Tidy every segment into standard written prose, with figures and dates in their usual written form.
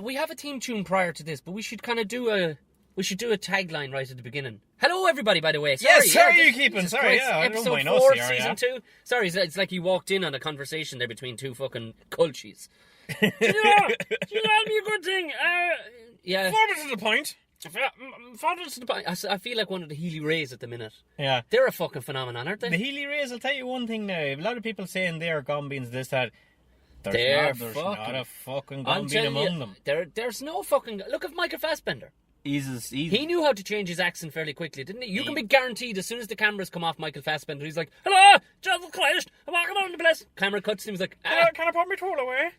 we have a theme tune prior to this, but we should kind of do a tagline right at the beginning. Hello, everybody, by the way. Sorry, yes, sorry, you're keeping. Sorry, yeah, I don't mind us Episode 4, here, Season 2. Sorry, it's like you walked in on a conversation there between two fucking culchies. Do you tell me a good thing? Yeah. Further to the point. I feel like one of the Healy Rays at the minute. Yeah. They're a fucking phenomenon, aren't they? The Healy Rays, I'll tell you one thing now. A lot of people saying they're gumbeans, this, that. There's not a fucking gumbean among them. There's no fucking... Look at Michael Fassbender. He knew how to change his accent fairly quickly, didn't he? You can be guaranteed as soon as the cameras come off Michael Fassbender, he's like, "Hello, Jesus Christ, I'm walking around the place." Camera cuts to him, he's like, Can I put my tool turn away?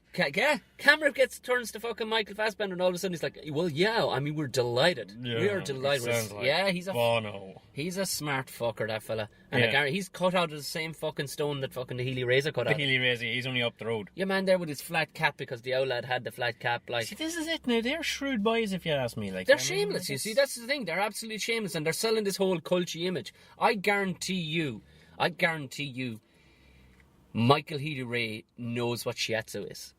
Camera turns to fucking Michael Fassbender, and all of a sudden he's like, "Well, yeah, I mean, we're delighted. Yeah, we are delighted." Like He's a smart fucker, that fella. And he's cut out of the same fucking stone that fucking the Healy Rays are cut out. The Healy Rays, he's only up the road. Yeah, man, there with his flat cap, because the old lad had the flat cap. Like, see, this is it now. They're shrewd boys, if you ask me. Like, they're shameless, you see. That's the thing. They're absolutely shameless, and they're selling this whole culty image. I guarantee you, Michael Healy Ray knows what shiatsu is.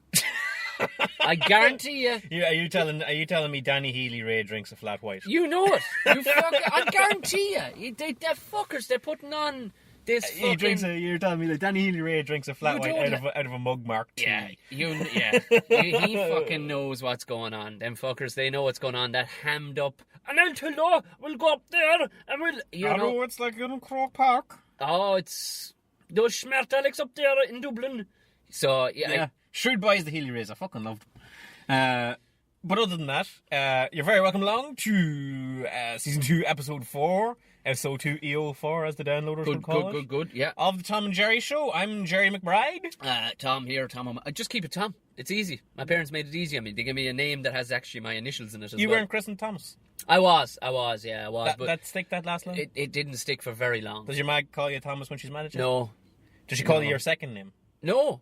I guarantee you. Are you telling me Danny Healy Ray drinks a flat white? You know it. I guarantee you. They're fuckers. They're putting on this fucking... You're telling me that Danny Healy Ray drinks a flat white out of a mug marked tea. He fucking knows what's going on. Them fuckers, they know what's going on. That hammed up. And then Tilda will go up there and we'll... it's like in Croke Park. Oh, it's... Those schmertalics up there in Dublin. So, yeah. Shrewd boys, the Healy Rays. I fucking loved them. But other than that, you're very welcome along to Season 2, Episode 4. Episode 2, EO4, as the downloaders would call it. Good, yeah. Of the Tom and Gerry Show. I'm Gerry McBride. Tom here, Tom. Just keep it Tom. It's easy. My parents made it easy on me. They gave me a name that has actually my initials in it as well. You weren't christened Thomas? I was. That stick, that last line? It didn't stick for very long. Does your mag call you Thomas when she's mad at you? No. Does she call you your second name? No.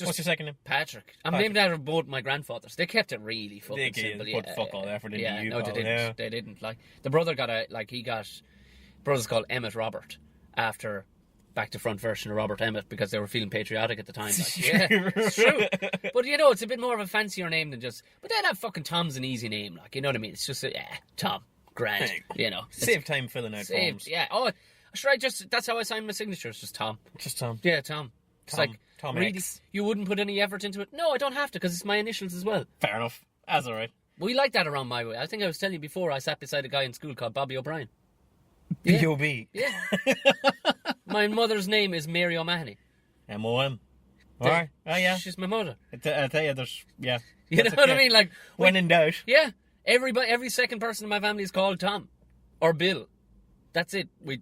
What's your second name? Patrick. I'm named after both my grandfathers. They kept it really fucking simple. They put fuck all effort into you. No, they didn't. Yeah. They didn't. Like, the brother brother's called Emmett Robert after back to front version of Robert Emmett because they were feeling patriotic at the time. Like, yeah, it's true. But it's a bit more of a fancier name than just. But then have fucking Tom's an easy name, like, you know what I mean? It's just Tom, grand, Save time filling out forms. Yeah. Oh, should I just? That's how I sign my signature. It's just Tom. Just Tom. Yeah, Tom. It's like Tom really, X. You wouldn't put any effort into it. No, I don't have to because it's my initials as well. Fair enough. That's all right. We like that around my way. I think I was telling you before. I sat beside a guy in school called Bobby O'Brien. B.O.B. Yeah. My mother's name is Mary O'Mahony. M.O.M. Alright. Oh, yeah. She's my mother. I'll tell you, there's... Yeah. You know what I mean? Like, when in doubt. Yeah. Every second person in my family is called Tom. Or Bill. That's it. But,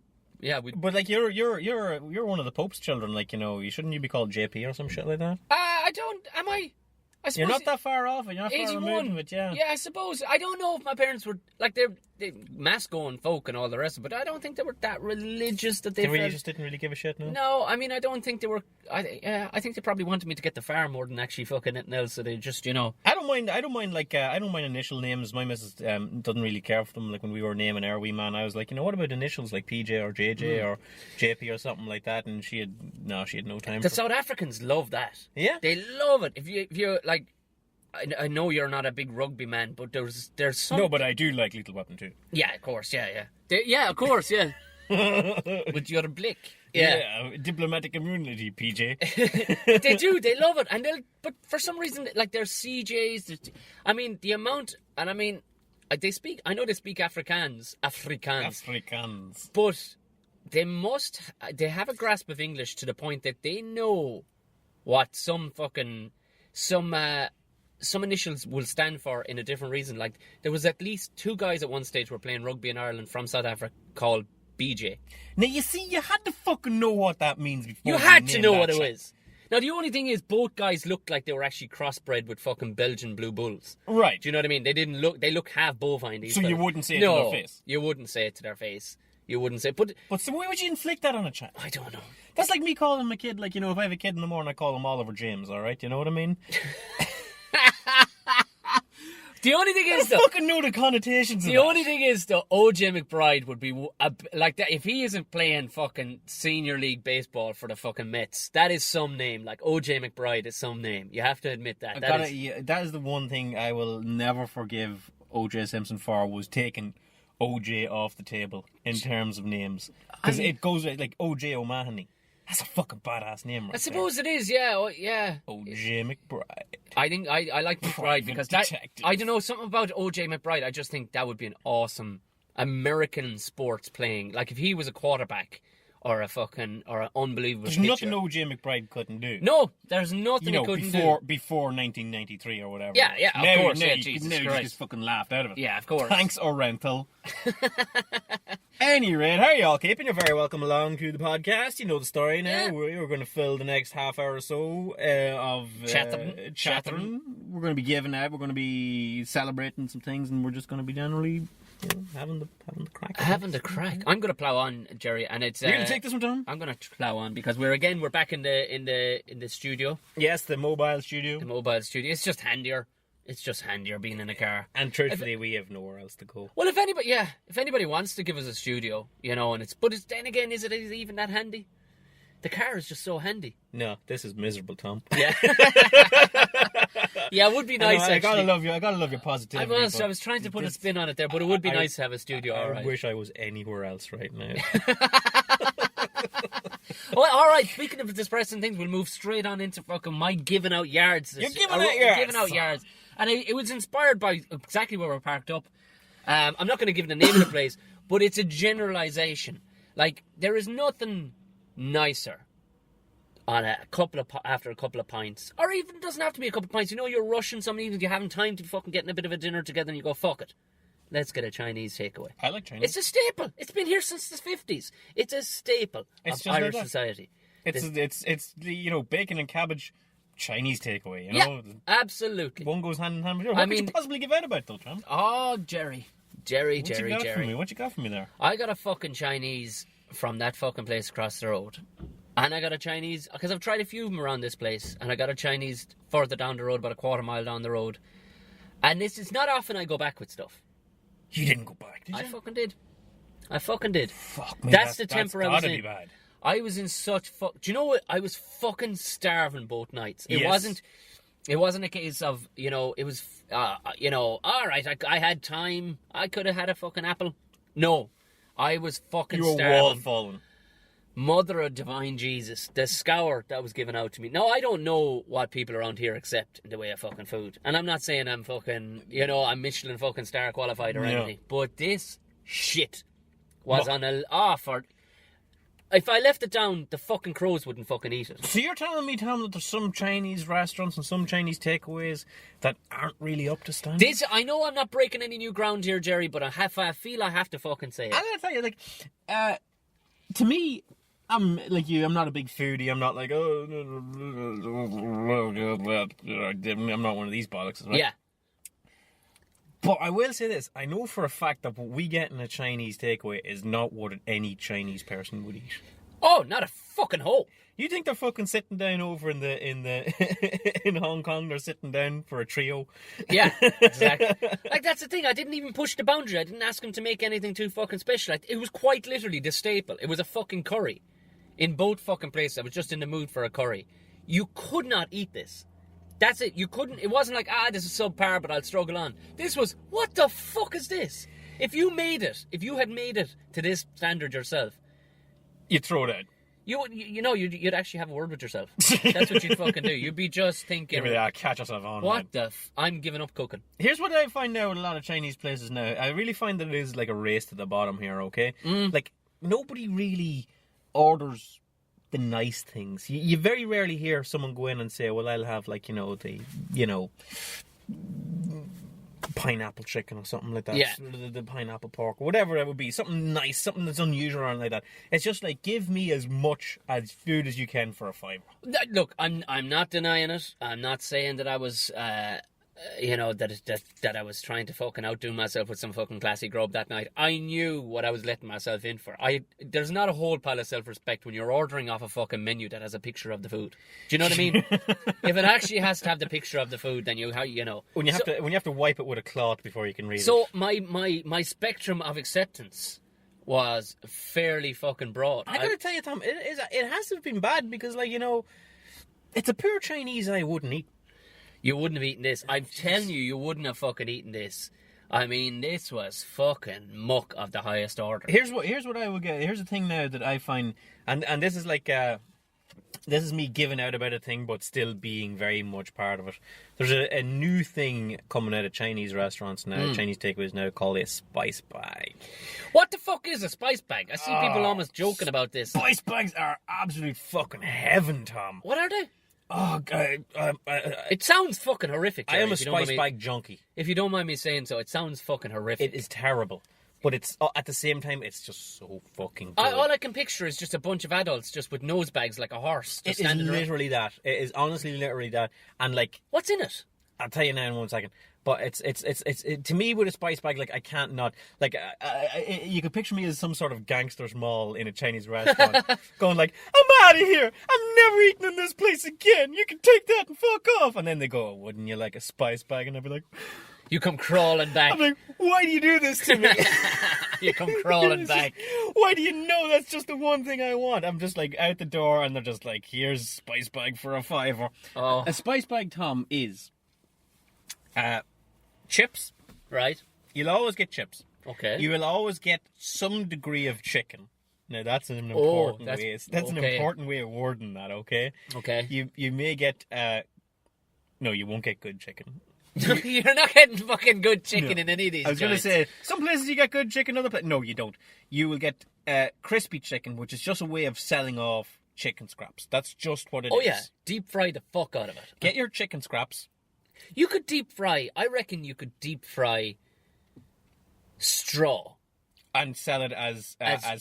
like, you're one of the Pope's children. Like, you shouldn't you be called JP or some shit like that? I don't... Am I... I suppose you're not that far off, and you're not 81. far removed from it, yeah. Yeah, I suppose. I don't know if my parents were, like, they're mass-going folk and all the rest of it, but I don't think they were that religious that they just didn't really give a shit, no? No, I mean, I don't think they were, I think they probably wanted me to get the farm more than actually fucking anything else, so they just, I don't mind initial names. My missus doesn't really care for them. Like, when we were naming our wee man, I was like, what about initials, like PJ or JJ or JP or something like that, and she had no time The South Africans love that. Yeah? They love it. If you like, I know you're not a big rugby man, but there's some... No, but I do like Little Weapon too. Yeah, of course, yeah. Of course, yeah. With your blick. Yeah, diplomatic immunity, PJ. They do, they love it. But for some reason, like, there's CJs, I mean, the amount, and I mean, I know they speak Afrikaans. But they have a grasp of English to the point that they know what some initials will stand for in a different reason. Like, there was at least 2 guys at one stage who were playing rugby in Ireland from South Africa called BJ. Now, you see, you had to fucking know what that means before. You had to know what it was. Now, the only thing is, both guys looked like they were actually crossbred with fucking Belgian blue bulls. Right. Do you know what I mean? They look half bovine. So you wouldn't say it to their face? You wouldn't say it to their face. You wouldn't say, but so why would you inflict that on a child? I don't know. That's like me calling my kid, like, if I have a kid in the morning, I call him Oliver James, alright? You know what I mean? The only thing is, I though, fucking know the connotations of the that. only thing is, though, OJ McBride would be like that if he isn't playing fucking senior league baseball for the fucking Mets. That is some name. Like OJ McBride is some name. You have to admit that. That is the one thing I will never forgive OJ Simpson for, was taking OJ off the table in terms of names, because it goes like OJ O'Mahony. That's a fucking badass name, right? I suppose it is. Yeah, yeah. OJ McBride. I think I like McBride because detective. I don't know, something about OJ McBride. I just think that would be an awesome American sports playing. Like if he was a quarterback or an unbelievable There's pitcher. nothing OJ McBride couldn't do. No, there's nothing he couldn't do. Before 1993 or whatever. Yeah, now, of course. Now, Yeah, you Jesus just Christ. fucking laughed out of it. Yeah, of course. Thanks, or rental. Any rate, how are y'all keeping? You're very welcome along to the podcast. You know the story now. Yeah. We're going to fill the next half hour or so of chattering. We're going to be giving out. We're going to be celebrating some things, and we're just going to be generally having the crack. Having the crack. I'm going to plough on, Gerry, and it's. You're going to take this one, Tom? I'm going to plough on because we're back in the studio. Yes, the mobile studio. The mobile studio. It's just handier. It's just handier being in a car. And truthfully, we have nowhere else to go. Well, if anybody wants to give us a studio, then again, is it even that handy? The car is just so handy. No, this is miserable, Tom. Yeah. Yeah, it would be nice. I gotta actually. love your positivity. I was trying to put a spin on it there, but it would be nice to have a studio. I all right. wish I was anywhere else right now. Well, all right. Speaking of depressing things, we'll move straight on into fucking my giving out yards. You're giving out yards. Giving out yards, and it was inspired by exactly where we're parked up. I'm not going to give the name of the place, but it's a generalization. Like there is nothing nicer on after a couple of pints, or even it doesn't have to be a couple of pints. You're rushing some evenings, you're having time to fucking getting a bit of a dinner together, and you go, fuck it, let's get a Chinese takeaway. I like Chinese. It's a staple. It's been here since the 50s. It's a staple of Irish society. It's bacon and cabbage Chinese takeaway. Yeah, absolutely. One goes hand in hand with the other. What could you possibly give out about though, Tom? Oh, Gerry. What you got for me there? I got a fucking Chinese from that fucking place across the road. And I got a Chinese, because I've tried a few of them around this place, and I got a Chinese further down the road, about a quarter mile down the road. And this is not often I go back with stuff. You didn't go back, did you? I fucking did. Fuck me. That's the temper I was in. Be bad. I was in such do you know what? I was fucking starving both nights. It wasn't a case of, it was, all right, I had time. I could have had a fucking apple. No. I was fucking starving. You were wall falling. Mother of divine Jesus, the scour that was given out to me. Now, I don't know what people around here accept in the way of fucking food. And I'm not saying I'm fucking, I'm Michelin fucking star qualified or anything. But this shit was on a offer. If I left it down, the fucking crows wouldn't fucking eat it. So you're telling me, Tom, that there's some Chinese restaurants and some Chinese takeaways that aren't really up to standard? I know I'm not breaking any new ground here, Gerry, but I feel I have to fucking say it. I gotta tell you, to me, I'm like you. I'm not a big foodie. I'm not like, I'm not one of these bollocks. Right? Yeah. But I will say this. I know for a fact that what we get in a Chinese takeaway is not what any Chinese person would eat. Oh, not a fucking hole. You think they're fucking sitting down over in the in Hong Kong? They're sitting down for a trio. Yeah, exactly. Like that's the thing. I didn't even push the boundary. I didn't ask him to make anything too fucking special. It was quite literally the staple. It was a fucking curry. In both fucking places, I was just in the mood for a curry. You could not eat this. That's it. You couldn't. It wasn't like, this is subpar, but I'll struggle on. This was, what the fuck is this? If you had made it to this standard yourself, you'd throw it out. You'd actually have a word with yourself. That's what you'd fucking do. You'd be just thinking, catch yourself on. What I'm giving up cooking. Here's what I find now with a lot of Chinese places now. I really find that it is like a race to the bottom here, okay? Like, nobody really orders the nice things. You very rarely hear someone go in and say, well, I'll have pineapple chicken or something like that. Yeah. The pineapple pork or whatever it would be. Something nice, something that's unusual or like that. It's just like, give me as much as food as you can for a $5. Look, I'm not denying it. I'm not saying that I was you know, that I was trying to fucking outdo myself with some fucking classy grub that night. I knew what I was letting myself in for. There's not a whole pile of self-respect when you're ordering off a fucking menu that has a picture of the food. Do you know what I mean? If it actually has to have the picture of the food, then you know. When you have to wipe it with a cloth before you can read it. So my spectrum of acceptance was fairly fucking broad. I gotta tell you, Tom, it has to have been bad because, like, you know, it's a pure Chinese I wouldn't eat. You wouldn't have eaten this. I'm telling you, you wouldn't have fucking eaten this. I mean, this was fucking muck of the highest order. Here's what I would get. Here's the thing now that I find, and this is like, this is me giving out about a thing, but still being very much part of it. There's a new thing coming out of Chinese restaurants now, Chinese takeaways now, called a spice bag. What the fuck is a spice bag? I see people almost joking about this. Spice bags are absolute fucking heaven, Tom. What are they? Oh, it sounds fucking horrific, Gerry, I am a spice bag junkie. If you don't mind me saying so, it sounds fucking horrific. It is terrible. But it's at the same time, it's just so fucking good. All I can picture is just a bunch of adults just with nose bags like a horse. It is literally that. It is honestly literally that. And like, what's in it? I'll tell you now in 1 second. But it's to me with a spice bag, like I can't not like you could picture me as some sort of gangster's mall in a Chinese restaurant, going like, "I'm out of here. I'm never eating in this place again. You can take that and fuck off." And then they go, "Wouldn't you like a spice bag?" And I'd be like, "You come crawling back." I'm like, "Why do you do this to me?" You come crawling back. Why do you know that's just the one thing I want? I'm just like out the door, and they're just like, "Here's a spice bag for a $5." Oh, a spice bag, Tom, is chips. Right. You'll always get chips. Okay. You will always get some degree of chicken. Now that's an important way. That's an important way of wording that. Okay. Okay. You may get. No, you won't get good chicken. You're not getting fucking good chicken in any of these. I was going to say some places you get good chicken, other places no, you don't. You will get crispy chicken, which is just a way of selling off chicken scraps. That's just what it is. Oh yeah, deep fry the fuck out of it. Get your chicken scraps. You could deep fry. I reckon you could deep fry straw and sell it as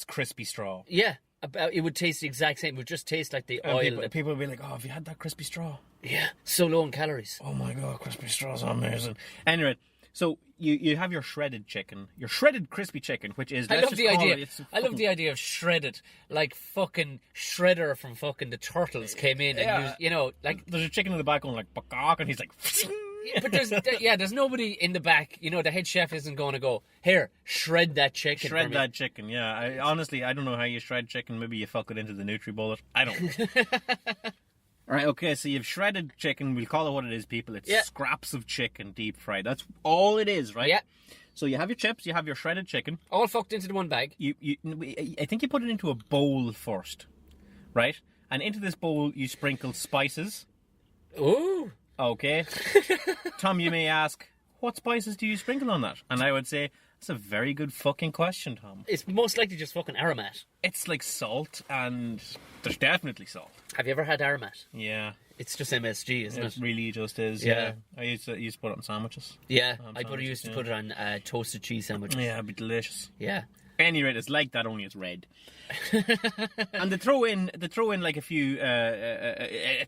crispy straw. Yeah, it would taste the exact same. It would just taste like the oil. People would be like, "Oh, have you had that crispy straw?" Yeah, so low in calories. Oh my god, crispy straw's amazing. Anyway, so you have your shredded chicken, your shredded crispy chicken, which is I love the idea. I love the idea of shredded, like fucking Shredder from fucking the Turtles came in and used, you know, like there's a chicken in the back going like bakak, and he's like. But there's nobody in the back. You know, the head chef isn't going to go, "Here, shred that chicken." Shred that chicken, yeah. Honestly, I don't know how you shred chicken. Maybe you fuck it into the NutriBullet. I don't know. Alright, okay, so you've shredded chicken. We'll call it what it is, people. It's scraps of chicken deep fried. That's all it is, right? Yeah. So you have your chips, you have your shredded chicken. All fucked into the one bag. I think you put it into a bowl first, right? And into this bowl you sprinkle spices. Ooh. Okay. Tom, you may ask, what spices do you sprinkle on that? And I would say, that's a very good fucking question, Tom. It's most likely just fucking aromat. It's like salt, and there's definitely salt. Have you ever had aromat? Yeah. It's just MSG, isn't it? It really just is, yeah. I used to put it on sandwiches. Yeah, I used to put it on toasted cheese sandwiches. Yeah, it'd be delicious. Yeah. Anyway, it's like that, only it's red. And they throw in like a few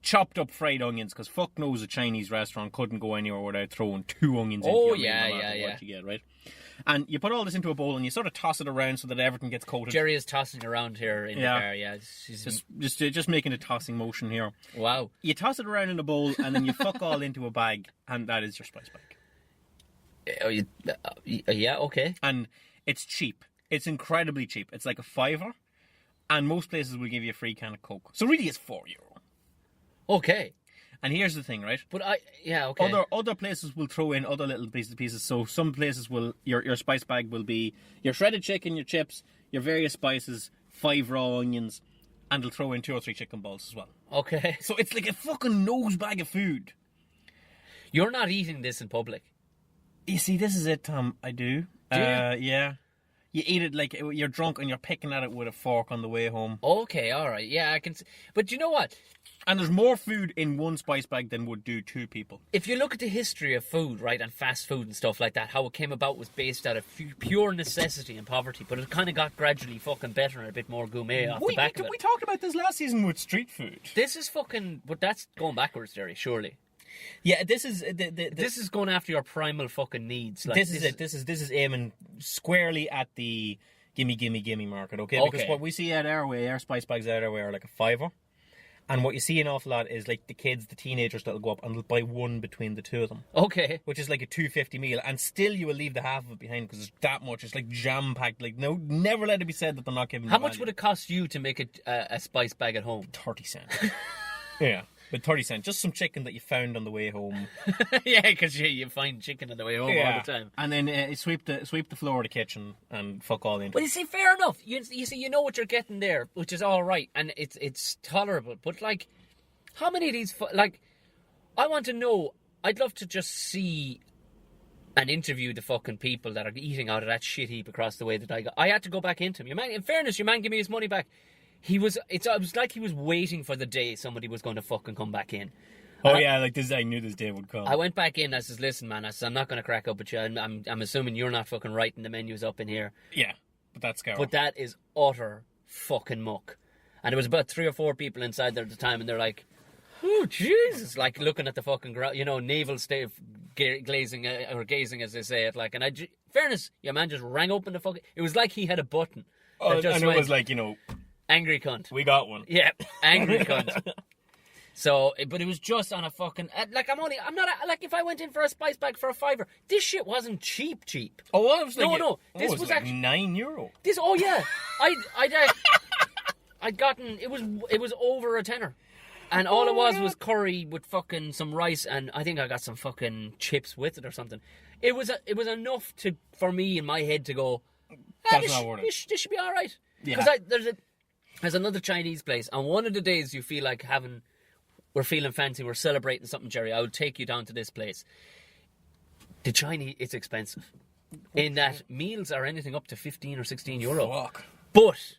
chopped up fried onions, because fuck knows a Chinese restaurant couldn't go anywhere without throwing 2 onions into your meal, no matter what you get, right? And you put all this into a bowl and you sort of toss it around so that everything gets coated. Gerry is tossing around here in the car, yeah. She's just making a tossing motion here. Wow. You toss it around in a bowl and then you fuck all into a bag, and that is your spice bag. Yeah, okay. And it's cheap. It's incredibly cheap. It's like a $5, and most places will give you a free can of Coke. So really it's €4. Okay. And here's the thing, right? But okay. Other places will throw in other little pieces. So some places will your spice bag will be your shredded chicken, your chips, your various spices, 5 raw onions, and they'll throw in 2 or 3 chicken balls as well. Okay. So it's like a fucking nose bag of food. You're not eating this in public. You see, this is it, Tom. I do. Do you? Yeah. You eat it like you're drunk and you're picking at it with a fork on the way home. Okay, all right. Yeah, I can see. But you know what? And there's more food in one spice bag than would do 2 people. If you look at the history of food, right, and fast food and stuff like that, how it came about was based out of pure necessity and poverty, but it kind of got gradually fucking better and a bit more gourmet off the back of it. We talked about this last season with street food. This is fucking... But that's going backwards, Gerry, surely. Yeah, this is This is going after your primal fucking needs. Like, this is it. This is aiming squarely at the gimme market. Okay, because what we see at our spice bags out our way are like a £5. And what you see an awful lot is like the kids, the teenagers that'll go up and they'll buy one between the two of them. Okay. Which is like a $2.50 meal, and still you will leave the half of it behind because it's that much. It's like jam packed. Like no, never let it be said that they're not giving. How much would it cost you to make a spice bag at home? 30 cents. Yeah. But 30 cents, just some chicken that you found on the way home. Yeah, because you find chicken on the way home all the time. And then sweep the floor of the kitchen and fuck all into. Well, you see, fair enough. You see, you know what you're getting there, which is all right, and it's tolerable. But like, how many of these? Like, I want to know. I'd love to just see and interview the fucking people that are eating out of that shit heap across the way that I got. I had to go back into him. Your man, in fairness, your man gave me his money back. It was like he was waiting for the day somebody was going to fucking come back in. Oh yeah, like this. I knew this day would come. I went back in. I says, "Listen, man," I said, "I'm not going to crack up with you. I'm assuming you're not fucking writing the menus up in here." Yeah, but that's scary. But that is utter fucking muck. And there was about 3 or 4 people inside there at the time, and they're like, "Oh Jesus!" Like looking at the fucking navel stave glazing or gazing as they say it. Like, and fairness, your man just rang open the fucking. It was like he had a button. And it was like, angry cunt. We got one. Yeah, angry cunt. So, but it was just on a fucking like like if I went in for a spice bag for a £5, this shit wasn't cheap. Oh, well, it was like no, this was like actually €9. This I'd gotten it was over a tenner, and all it was curry with fucking some rice, and I think I got some fucking chips with it or something. It was enough for me in my head to go. That's not worth it. This should be all right. Yeah. Because there's another Chinese place, and one of the days you feel like we're feeling fancy, we're celebrating something, Gerry, I would take you down to this place. The Chinese, it's expensive. In that meals are anything up to €15 or €16. Fuck. But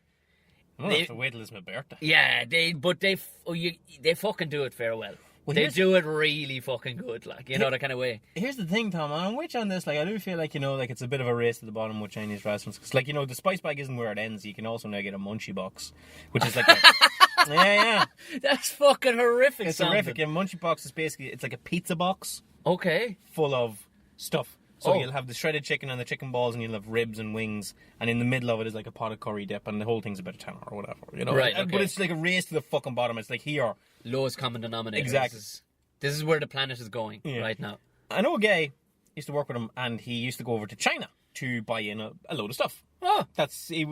I'm gonna have to wait till it's my birthday. yeah, they fucking do it fair well. They do it really fucking good, like, you know, that kind of way. Here's the thing, Tom, I'm with you on this. Like, I do feel like, like it's a bit of a race to the bottom with Chinese restaurants. Because, like, the spice bag isn't where it ends. You can also now get a munchie box, which is like yeah. That's fucking horrific. It's horrific. A munchie box is basically, it's like a pizza box. Okay. Full of stuff. So you'll have the shredded chicken and the chicken balls, and you'll have ribs and wings, and in the middle of it is like a pot of curry dip, and the whole thing's about a tenner or whatever, Right, okay. But it's like a race to the fucking bottom. It's like here. Lowest common denominator. Exactly. This is where the planet is going right now. I know a guy, used to work with him, and he used to go over to China to buy in a load of stuff. Oh. They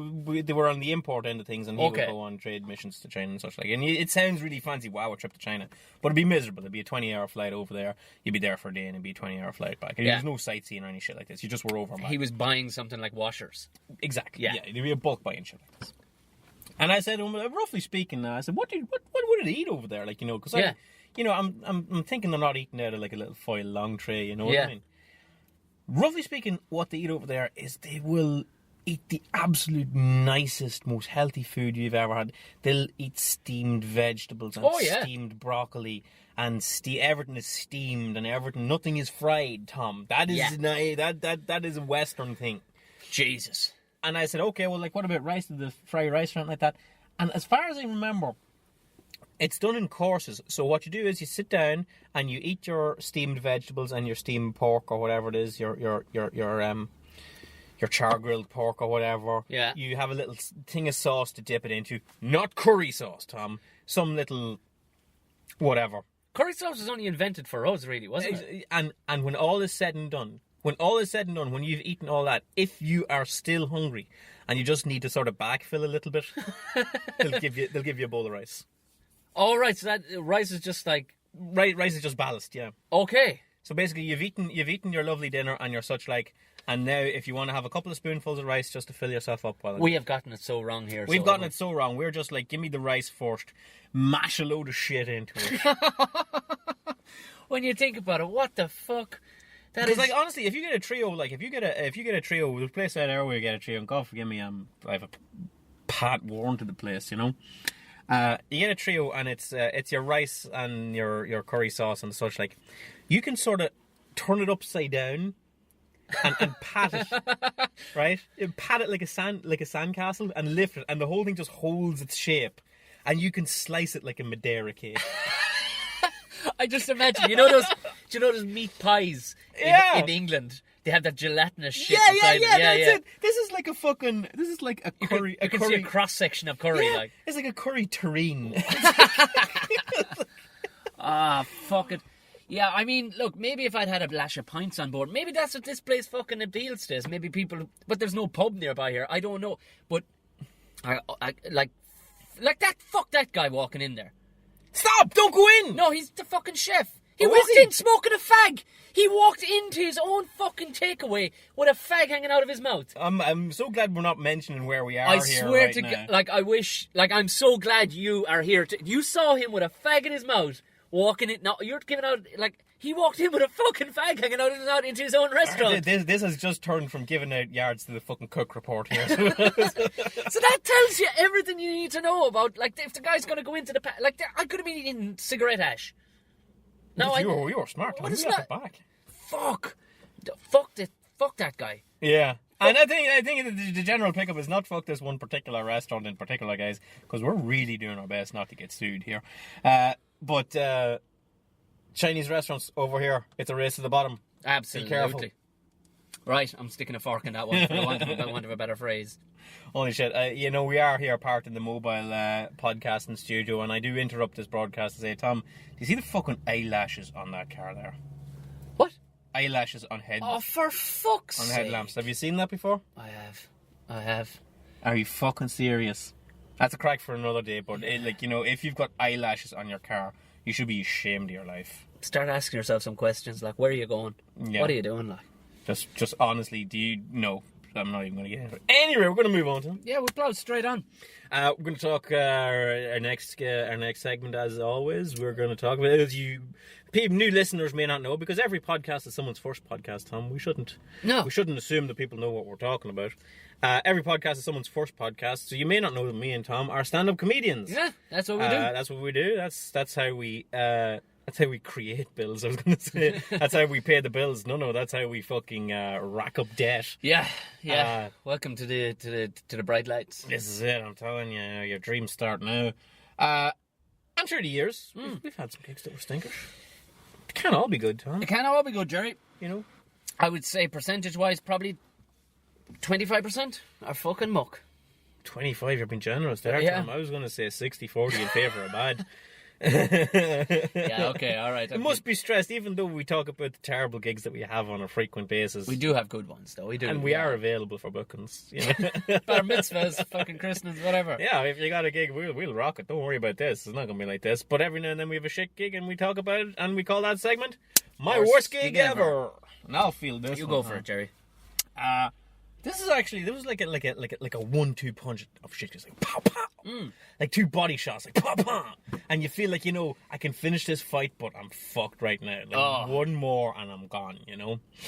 were on the import end of things, and he would go on trade missions to China and such like. And it sounds really fancy, wow, a trip to China. But it'd be miserable. It'd be a 20-hour flight over there. You'd be there for a day, and it'd be a 20-hour flight back. And there's no sightseeing or any shit like this. You just were over. He was buying something like washers. Exactly. Yeah. It'd be a bulk buying shit like this. And I said to him, roughly speaking, I said, what would it eat over there? Like, because I'm thinking they're not eating out of like a little foil long tray, you know what I mean? Roughly speaking, what they eat over there is they will eat the absolute nicest, most healthy food you've ever had. They'll eat steamed vegetables and steamed broccoli, and everything is steamed and everything. Nothing is fried, Tom. That is that is a Western thing. Jesus. And I said, okay, well, like, what about rice? Did they fry rice or something like that? And as far as I remember, it's done in courses. So what you do is you sit down and you eat your steamed vegetables and your steamed pork or whatever it is, your char grilled pork or whatever. Yeah. You have a little thing of sauce to dip it into. Not curry sauce, Tom. Some little whatever. Curry sauce was only invented for us, really, wasn't it? And when all is said and done, when you've eaten all that, if you are still hungry and you just need to sort of backfill a little bit, they'll give you a bowl of rice. All right, so that rice is just like rice is just ballast, yeah. Okay. So basically, you've eaten your lovely dinner and your such like, and now if you want to have a couple of spoonfuls of rice just to fill yourself up, we have gotten it so wrong here. We've gotten it so wrong. We're just like, give me the rice first, mash a load of shit into it. When you think about it, what the fuck? Because like honestly, if you get a trio, the place out there where you get a trio, and God forgive me, I have a pat worn to the place, You get a trio, and it's your rice and your curry sauce and such like. You can sort of turn it upside down and pat it, right? You pat it like a sandcastle and lift it, and the whole thing just holds its shape, and you can slice it like a Madeira cake. I just imagine, do you know those meat pies in England? They have that gelatinous shit inside them. That's it. This is like a curry. You can see a cross section of curry. Yeah, like. it's like a curry terrine. Fuck it. Yeah, I mean, look, maybe if I'd had a lash of pints on board, maybe that's what this place fucking appeals to. Maybe people, but there's no pub nearby here. I don't know, but I like that. Fuck that guy walking in there. Stop! Don't go in. No, he's the fucking chef. He Oh, walked is he? in smoking a fag. He walked into his own fucking takeaway with a fag hanging out of his mouth. I'm so glad we're not mentioning where we are. I here swear right to now. God, I'm so glad you are here. You saw him with a fag in his mouth, walking in. No, you're giving out, he walked in with a fucking fag hanging out of his mouth into his own restaurant. This has just turned from giving out yards to the fucking cook report here. So that tells you everything you need to know about, if the guy's going to go into the... I could have been eating cigarette ash. No, you were smart. What is you got that? the back. Fuck that guy. Yeah. And I think the general pickup is not fuck this one particular restaurant in particular, guys, because we're really doing our best not to get sued here. But Chinese restaurants over here, it's a race to the bottom. Absolutely. Be careful. Right, I'm sticking a fork in that one for the want of a better phrase. Holy shit. We are here part in the mobile podcasting studio, and I do interrupt this broadcast to say, Tom, do you see the fucking eyelashes on that car there? What? Eyelashes on head. Oh, for fuck's sake. On headlamps. Have you seen that before? I have. Are you fucking serious? That's a crack for another day, but if you've got eyelashes on your car, you should be ashamed of your life. Start asking yourself some questions, like, where are you going? Yeah. What are you doing, like? Just honestly, do you know? I'm not even going to get into it. Anyway, we're going to move on to. Yeah, we'll plow straight on. We're going to talk our next segment, as always. We're going to talk about, as you new listeners may not know, because every podcast is someone's first podcast, Tom. We shouldn't assume that people know what we're talking about. Every podcast is someone's first podcast, so you may not know that me and Tom are stand-up comedians. Yeah, that's what we do. That's what we do. That's how we. That's how we create bills, I was going to say. That's how we pay the bills. No, that's how we fucking rack up debt. Yeah. Welcome to the bright lights. This is it, I'm telling you. Your dreams start now. And through the years, we've had some gigs that were stinkers. It can't all be good, Tom. It can't all be good, Gerry. I would say percentage-wise, probably 25% are fucking muck. 25, you're being generous there, Yeah. Tom. I was going to say 60-40 in favour of bad. Yeah, okay, all right. It must be stressed, even though we talk about the terrible gigs that we have on a frequent basis. We do have good ones, though. We do. And we are available for bookings. Bar mitzvahs, fucking christenings, whatever. Yeah, if you got a gig, we'll rock it. Don't worry about this. It's not going to be like this. But every now and then we have a shit gig and we talk about it, and we call that segment My Worst Gig Ever. And I'll feel this. You go for it, Gerry. This is actually, there was like a 1-2 punch of shit. Just like pow pow, like two body shots, like pow pow, and you feel like I can finish this fight, but I'm fucked right now. Like one more and I'm gone.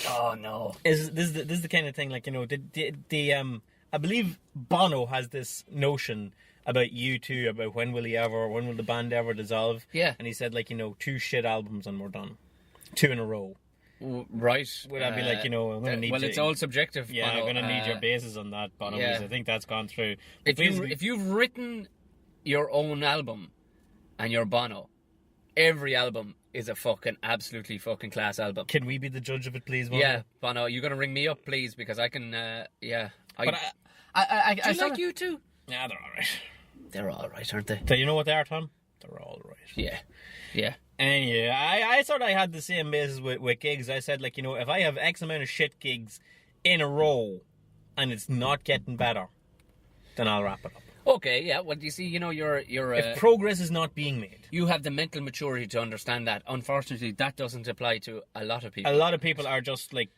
Oh no. This is the kind of thing like I believe Bono has this notion about U2, about when will the band ever dissolve? Yeah. And he said 2 shit albums and we're done, 2 in a row. Right. Would I be like, I'm going to need well, it's all subjective. Yeah, Bono. I'm going to need your bases on that, Bono, because I think that's gone through. If you've written your own album and you're Bono, every album is a fucking absolutely fucking class album. Can we be the judge of it, please, Bono? Yeah, Bono, you're going to ring me up, please, because I can, yeah. But I like you too? Yeah, they're alright. They're alright, aren't they? So you know what they are, Tom? They're alright. Yeah. And I thought I had the same basis with gigs. I said, if I have X amount of shit gigs in a row and it's not getting better, then I'll wrap it up. Okay, yeah. Well, you see, you're if progress is not being made, you have the mental maturity to understand that. Unfortunately, that doesn't apply to a lot of people. A lot of people are just like,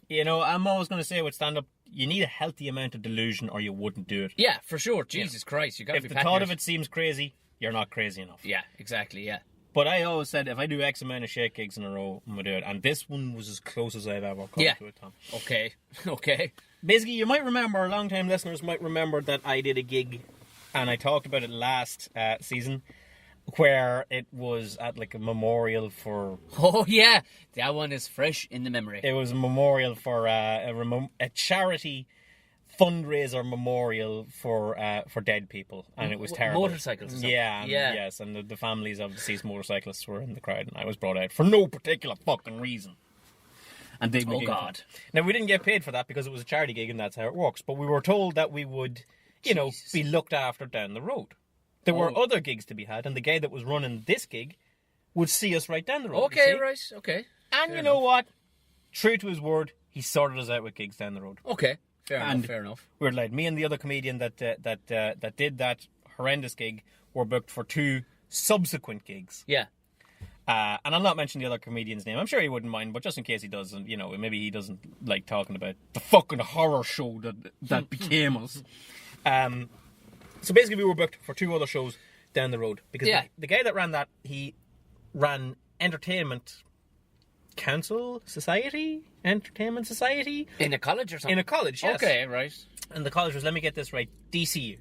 I'm always going to say with stand-up, you need a healthy amount of delusion or you wouldn't do it. Yeah, for sure. Jesus Christ, you got to be. If the thought of it seems crazy, you're not crazy enough. Yeah, exactly. Yeah. But I always said, if I do X amount of shit gigs in a row, I'm going to do it. And this one was as close as I've ever come to it, Tom. Okay. Basically, you might remember, long-time listeners might remember that I did a gig, and I talked about it last season, where it was at a memorial for... Oh, yeah. That one is fresh in the memory. It was a memorial for a charity fundraiser memorial for dead people, and it was terrible. Motorcycles or something. Yeah, yes, and the families of deceased motorcyclists were in the crowd, and I was brought out for no particular fucking reason. And they Oh, God. Now, we didn't get paid for that because it was a charity gig and that's how it works, but we were told that we would, be looked after down the road. There were other gigs to be had, and the guy that was running this gig would see us right down the road. Okay, right, okay. And you know what? True to his word, he sorted us out with gigs down the road. Okay, fair enough. We were like, me and the other comedian that did that horrendous gig were booked for 2 subsequent gigs. Yeah. And I'll not mention the other comedian's name. I'm sure he wouldn't mind, but just in case he does, and maybe he doesn't like talking about the fucking horror show that became us. So basically, we were booked for 2 other shows down the road because the guy that ran that, he ran Entertainment Society In a college or something? in a college. Yes. Okay, right. And the college was, let me get this right, DCU,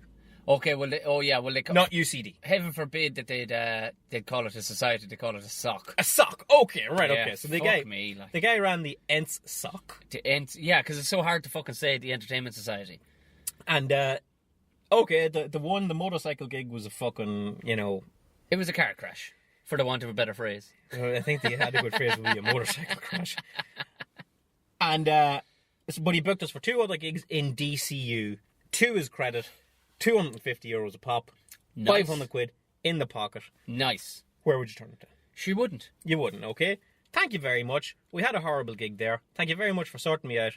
Okay, well, not UCD. heaven forbid that they'd call it a society, they call it a sock. A sock. Okay, right. Yeah, Okay. So fuck the guy ran the Ents sock. Yeah, because it's so hard to fucking say the Entertainment Society. And the motorcycle gig was a fucking, It was a car crash, for the want of a better phrase. I think the adequate phrase would be a motorcycle crash. And but he booked us for 2 other gigs in DCU. To his credit, €250 a pop, Nice. 500 quid in the pocket. Nice. Where would you turn it down? She wouldn't. You wouldn't, okay? Thank you very much. We had a horrible gig there. Thank you very much for sorting me out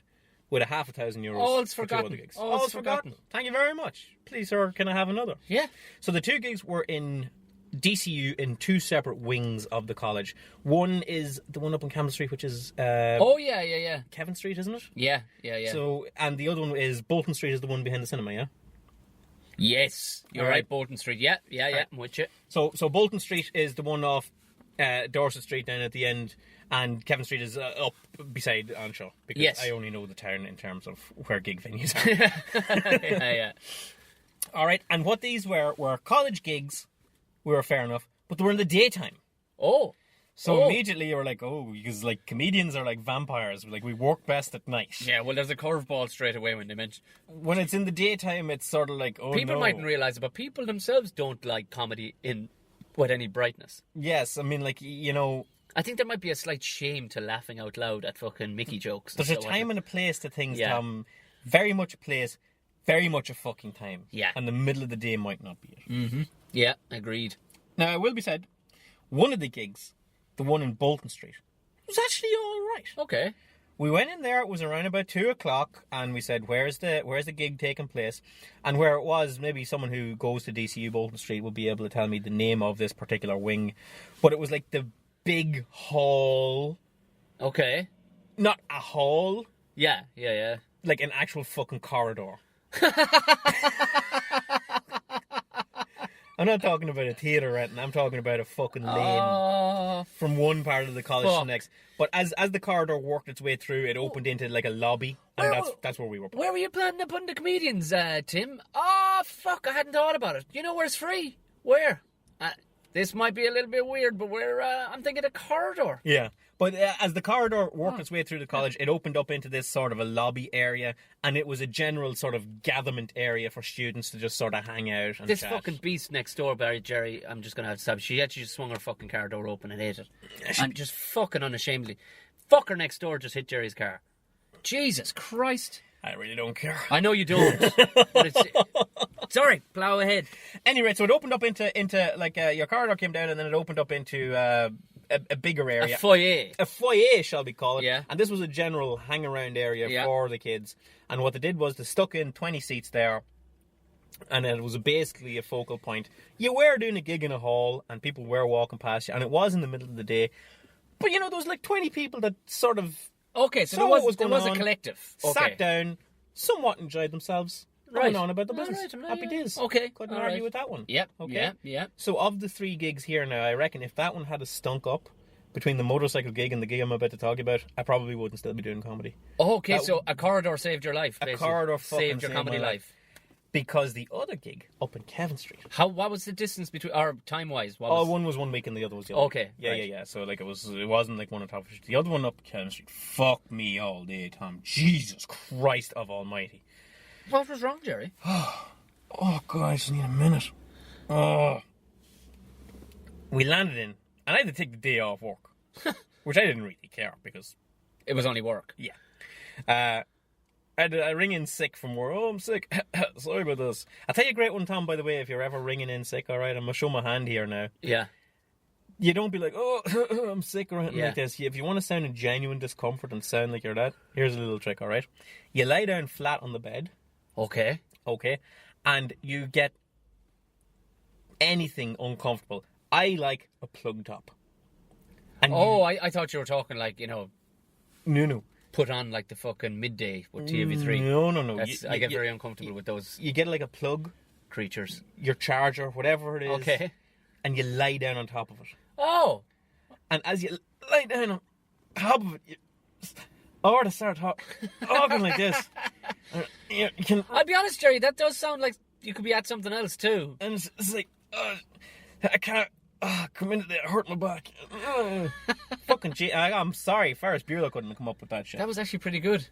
with €500,000 All's for 2 forgotten. other gigs. All's forgotten. Thank you very much. Please, sir, can I have another? Yeah. So the 2 gigs were in DCU in 2 separate wings of the college. One is the one up on Campbell Street, which is Yeah. Kevin Street, isn't it? Yeah. So, and the other one is Bolton Street, is the one behind the cinema, yeah? Yes. You're All right, right. Bolton Street. Yeah. Right. I'm with you. So Bolton Street is the one off Dorset Street down at the end, and Kevin Street is up beside Anshaw, because Yes. I only know the town in terms of where gig venues are. Yeah. All right, and what these were college gigs. We were fair enough, but they were in the daytime. Oh. So immediately you were like, because like comedians are like vampires, like we work best at night. Yeah, well, there's a curveball straight away when they mention. When it's in the daytime, it's sort of like, People mightn't realise it, but people themselves don't like comedy with any brightness. Yes, I mean, like, I think there might be a slight shame to laughing out loud at fucking Mickey jokes. there's a time and a place to things, Yeah. Tom. Very much a place, very much a fucking time. Yeah. And the middle of the day might not be it. Mm-hmm. Yeah, agreed. Now, it will be said, one of the gigs, the one in Bolton Street, was actually all right. Okay. We went in there, it was around about 2:00, and we said, where's the gig taking place? And where it was, maybe someone who goes to DCU Bolton Street will be able to tell me the name of this particular wing. But it was like the big hall. Okay. Not a hall, Yeah. like an actual fucking corridor. I'm not talking about a theatre, Renton. I'm talking about a fucking lane from one part of the college to the next. But as the corridor worked its way through, it opened into like a lobby, and that's where we were. Where were you planning to put the comedians, Tim? Oh, fuck, I hadn't thought about it. You know where it's free? Where? This might be a little bit weird, but I'm thinking a corridor. Yeah. But as the corridor worked its way through the college, it opened up into this sort of a lobby area, and it was a general sort of gatherment area for students to just sort of hang out and This chat. fucking beast next door, Gerry, I'm just going to have to stop. She actually just swung her fucking car door open and ate it. And just fucking unashamedly. Fucker next door just hit Gerry's car. Jesus Christ. I really don't care. I know you don't. But it's... Sorry, plough ahead. Anyway, so it opened up into like your corridor came down, and then it opened up into a bigger area. A foyer. A foyer, shall we call it. Yeah. And this was a general hang-around area Yeah. for the kids. And what they did was they stuck in 20 seats there, and it was basically a focal point. You were doing a gig in a hall, and people were walking past you, and it was in the middle of the day. But, there was like 20 people that sort of Okay, so saw what was there going was a on, collective. Okay. sat down, somewhat enjoyed themselves, Right. went on about the All business. right, Happy yeah. days. Okay, Couldn't all argue right. with that one. Yep, Okay. yeah. So of the 3 gigs here now, I reckon if that one had a stunk up between the motorcycle gig and the gig I'm about to talk about, I probably wouldn't still be doing comedy. Okay, That- so a corridor saved your life, basically. corridor fucking saved your saved comedy my life. Because the other gig up in Kevin Street. What was the distance between, or time-wise? One was 1 week and the other was the other. Okay, Yeah, right. yeah. So like it wasn't like one on top of the street. The other one up Kevin Street. Fuck me all day, Tom. Jesus Christ of Almighty. What was wrong, Gerry? Oh, God, I just need a minute. Oh. We landed in, and I had to take the day off work, which I didn't really care because... It was only work. Yeah. I ring in sick from work. Oh, I'm sick. Sorry about this. I'll tell you a great one, Tom, by the way, if you're ever ringing in sick, all right? I'm going to show my hand here now. Yeah. You don't be like, oh, I'm sick or anything like this. If you want to sound in genuine discomfort and sound like you're that, here's a little trick, all right? You lie down flat on the bed. Okay. And you get anything uncomfortable. I like a plug top. And I thought you were talking like, No. put on like the fucking midday with TV3. No. I get very uncomfortable with those You get like a plug, creatures. your charger, whatever it is. Okay. And you lie down on top of it. Oh! And as you lie down on top of it, to start talking like this. You can, I'll be honest, Gerry, that does sound like you could be at something else too. and it's like, I can't come into there, hurt my back. Fucking gee, I'm sorry, Ferris Bueller couldn't come up with that shit. That was actually pretty good.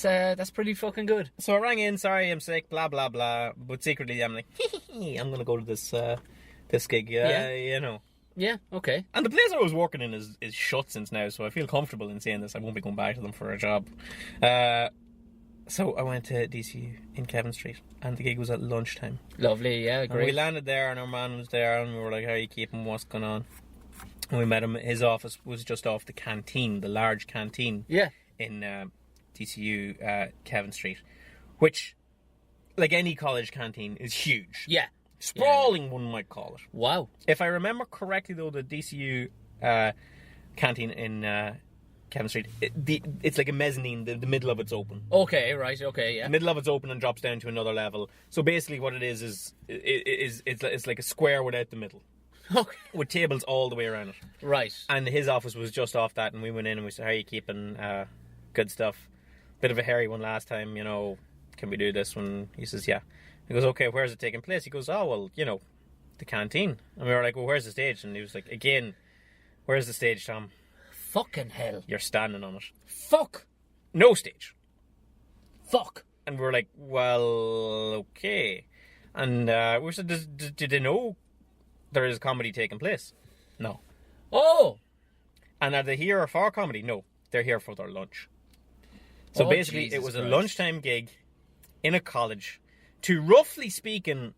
That's pretty fucking good. So I rang in, sorry, I'm sick, blah, blah, blah. But secretly, I'm like, I'm going to go to this gig, Yeah, okay. And the place I was working in is shut since now, so I feel comfortable in saying this. I won't be going back to them for a job. So I went to DCU in Kevin Street, and the gig was at lunchtime. Lovely, yeah, And great. we landed there, and our man was there, and we were like, how are you keeping? What's going on? And we met him. His office was just off the canteen, the large canteen. Yeah. In DCU, Kevin Street, which, like any college canteen, is huge. Yeah. Sprawling, one might call it. Wow. If I remember correctly, though, the DCU canteen in Kevin Street, it's like a mezzanine. The middle of it's open. Okay, right, okay, yeah. The middle of it's open and drops down to another level. So basically, what it is it's like a square without the middle, Okay. with tables all the way around it. Right. And his office was just off that, and we went in and we said, "How are you keeping? Good stuff. Bit of a hairy one last time, Can we do this one?" He says, "Yeah." He goes, "Okay, where's it taking place?" He goes, "Oh, well, the canteen." And we were like, "Well, where's the stage?" And he was like, "Again, where's the stage, Tom?" Fucking hell. "You're standing on it." Fuck. "No stage." Fuck. And we were like, "Well, okay." And we said, "Did they know there is comedy taking place?" "No." Oh. "And are they here for comedy?" "No, they're here for their lunch." So Oh, basically, Jesus it was a Christ. lunchtime gig in a college to, roughly speaking,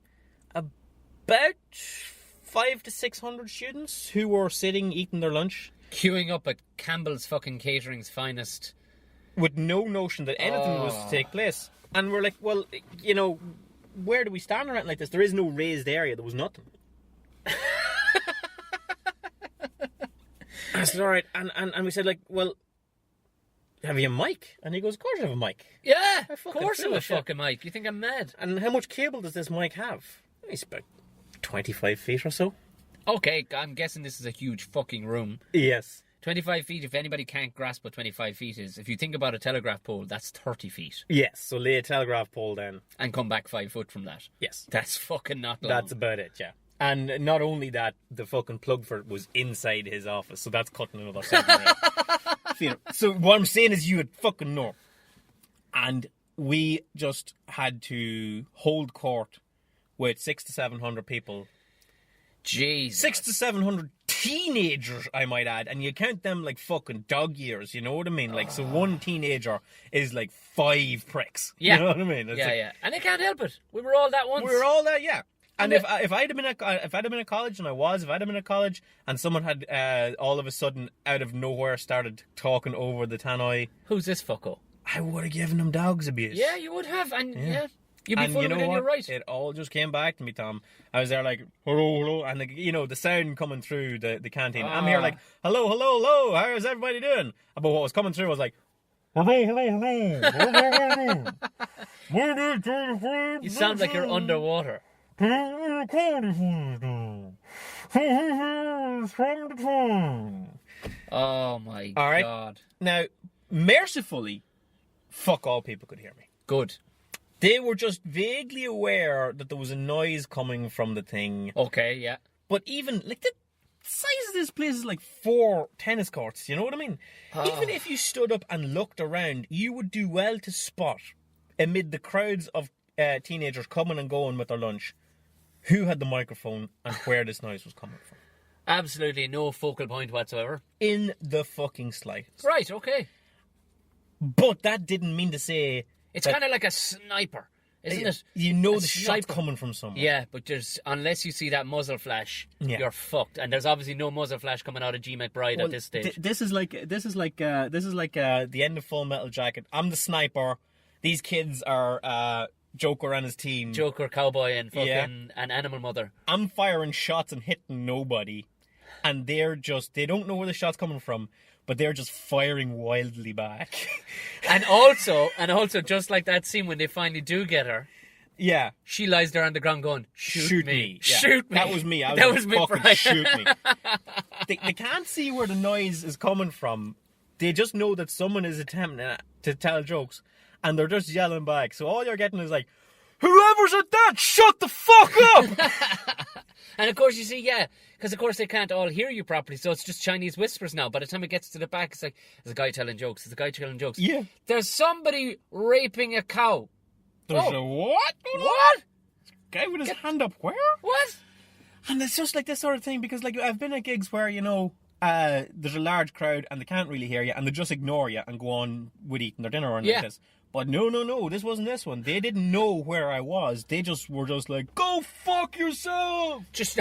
about 500 to 600 students who were sitting eating their lunch Queuing up at Campbell's fucking Catering's finest. with no notion that anything was to take place. And we're like, well, where do we stand around like this? There is no raised area. There was nothing. I said, all right. And we said, like, well, have you a mic? And he goes, of course I have a mic. Yeah, of fucking course I'm a foolish, yeah. fucking mic. You think I'm mad? And how much cable does this mic have? It's about 25 feet or so. Okay, I'm guessing this is a huge fucking room. Yes. 25 feet, if anybody can't grasp what 25 feet is, if you think about a telegraph pole, that's 30 feet. Yes, so lay a telegraph pole down. And come back 5 foot from that. Yes. That's fucking not long. That's about it, yeah. And not only that, the fucking plug for it was inside his office, so that's cutting another 7 feet. So what I'm saying is you would fucking know. And we just had to hold court with 600 to 700 people. Jesus. 600 to 700 teenagers, I might add, and you count them like fucking dog years, you know what I mean? Like, so one teenager is like 5 pricks. Yeah. You know what I mean? It's Yeah, like, yeah. And they can't help it. We were all that once. we were all that, yeah. And And if I'd have been at college, and if I'd have been at college, and someone had all of a sudden out of nowhere started talking over the tannoy, Who's this fucko? I would have given them dogs abuse. Yeah, you would have. And yeah. You'd be And full you know within what? your right. It all just came back to me, Tom. I was there like, hello, hello, and the sound coming through the canteen. I'm here like, hello, hello, hello, how is everybody doing? But what was coming through was like, hello, hello, hello. You sound like you're underwater. Oh my All right. God. Now, mercifully, fuck all people could hear me. Good. They were just vaguely aware that there was a noise coming from the thing. Okay, yeah. But even, like, the size of this place is like 4 tennis courts, you know what I mean? Even if you stood up and looked around, you would do well to spot, amid the crowds of teenagers coming and going with their lunch, who had the microphone and where this noise was coming from. Absolutely no focal point whatsoever. In the fucking slightest. Right, okay. But that didn't mean to say... It's kind of like a sniper, isn't it? You know A the sniper. shot's coming from somewhere. Yeah, but unless you see that muzzle flash, you're fucked. And there's obviously no muzzle flash coming out of G. McBride at this stage. This is like the end of Full Metal Jacket. I'm the sniper. These kids are Joker and his team. Joker, cowboy, and fucking an animal mother. I'm firing shots and hitting nobody, and they don't know where the shot's coming from, but they're just firing wildly back. and also, just like that scene when they finally do get her. Yeah. She lies there on the ground going, shoot me. Yeah. Shoot me. That was me. That was fucking McBride. Shoot me. They can't see where the noise is coming from. They just know that someone is attempting to tell jokes, and they're just yelling back. So all you're getting is like, whoever's at that, shut the fuck up! And of course you see, because of course they can't all hear you properly, so it's just Chinese whispers now. By the time it gets to the back, it's like, there's a guy telling jokes, Yeah. There's somebody raping a cow. There's a what? What? Guy with his hand up where? What? And it's just like this sort of thing, because like I've been at gigs where, there's a large crowd and they can't really hear you and they just ignore you and go on with eating their dinner or like this. But no, this wasn't this one. They didn't know where I was. They were just like, go fuck yourself! Just...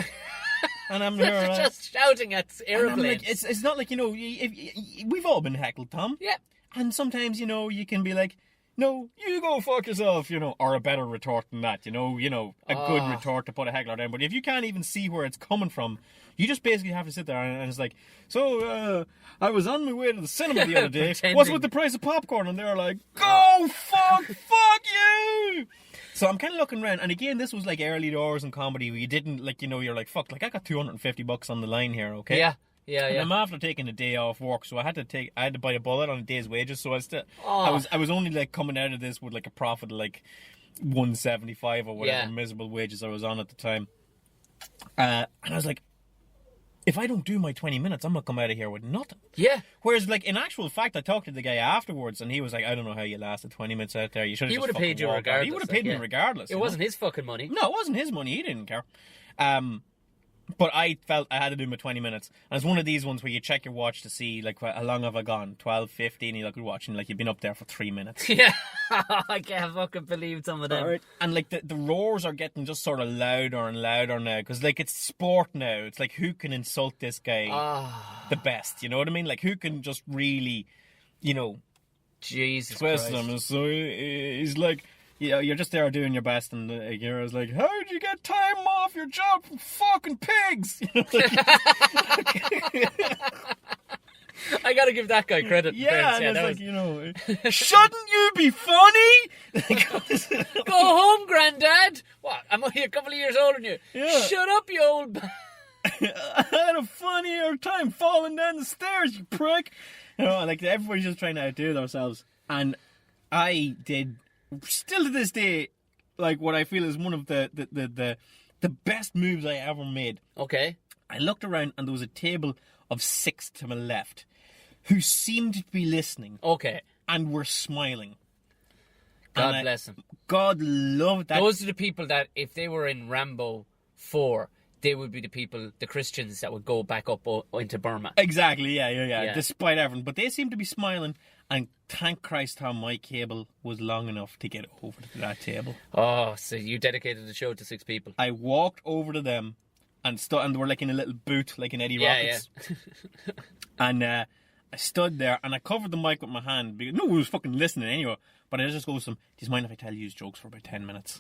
And I'm here just shouting at airplanes. Like, it's not like, we've all been heckled, Tom. Yeah. And sometimes, you can be like, no, you go fuck yourself, or a better retort than that, a good retort to put a heckler down. But if you can't even see where it's coming from, you just basically have to sit there and it's like, so, I was on my way to the cinema the other day. What's with the price of popcorn? And they're like, go fuck you! So I'm kind of looking around, and again, this was like early doors in comedy where you didn't, you're like, fuck, I got $250 on the line here, okay? Yeah. And I'm after taking a day off work, so I had to bite a bullet on a day's wages. So I was only coming out of this with a profit of $175 or whatever miserable wages I was on at the time. And I was like, if I don't do my 20 minutes, I'm gonna come out of here with nothing. Yeah. Whereas, in actual fact, I talked to the guy afterwards, and he was like, I don't know how you lasted 20 minutes out there. You should have. He would have paid you regardless. He would have paid me regardless. It wasn't his fucking money. No, it wasn't his money. He didn't care. But I felt I had to do my 20 minutes. And it's one of these ones where you check your watch to see, how long have I gone? 12, 15, you look at watch, and, you've been up there for 3 minutes. Yeah. I can't fucking believe some of them. Right. And, the roars are getting just sort of louder and louder now. Because, it's sport now. It's who can insult this guy the best? You know what I mean? Who can just really, Jesus twist Christ. him. And so he's like... Yeah, you're just there doing your best, and you're like, how'd you get time off your job from fucking pigs? I gotta give that guy credit. Yeah, and it's shouldn't you be funny? Go home, Grandad. What? I'm only a couple of years older than you. Yeah. Shut up, you old... I had a funnier time falling down the stairs, you prick. Everybody's just trying to outdo themselves. And I did... Still to this day, what I feel is one of the best moves I ever made. Okay. I looked around and there was a table of 6 to my left who seemed to be listening. Okay. And were smiling. God bless them. God love that. Those are the people that, if they were in Rambo 4, they would be the people, the Christians that would go back up into Burma. Exactly, yeah. Despite everything. But they seemed to be smiling. And thank Christ how my cable was long enough to get over to that table. Oh, so you dedicated the show to 6 people. I walked over to them and and they were in a little booth, in Eddie Rockets. Yeah. And I stood there and I covered the mic with my hand. Because no one was fucking listening anyway. But I just go to them, do you mind if I tell you jokes for about 10 minutes?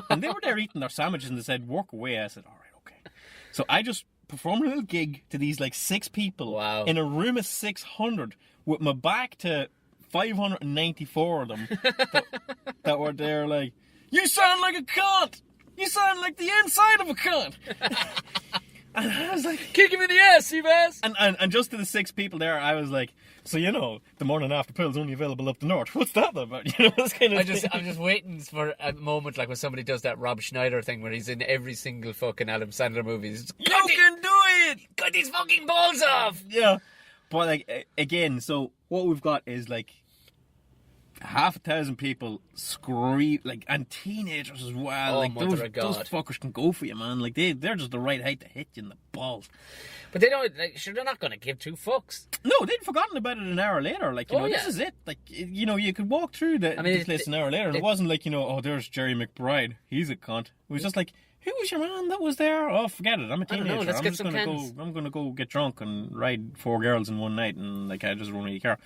And they were there eating their sandwiches and they said, work away. I said, all right, okay. So I just performed a little gig to these 6 people. Wow. In a room of 600 with my back to 594 of them that were there you sound like a cunt! You sound like the inside of a cunt! And I was like... Kick him in the ass, Seabass! And just to the 6 people there, I was like, so the morning after pill's only available up the north. What's that about? This kind of I'm just waiting for a moment when somebody does that Rob Schneider thing where he's in every single fucking Adam Sandler movie. You can do it! Cut these fucking balls off! Yeah. But again, so what we've got is 1,000 people scream, like, and teenagers as well. Oh, like, mother of God. those fuckers can go for you, man. Like, they're just the right height to hit you in the balls. But they don't, like, sure, they're not going to give two fucks. No, they'd forgotten about it an hour later. Like, you know, this is it. Like, you know, you could walk through this place an hour later, and it wasn't like, you know, oh, there's Gerry McBride. He's a cunt. It was just like, who was your man that was there? Oh, forget it. I'm a teenager. I'm gonna go get drunk and ride 4 girls in one night, and like I just don't really care.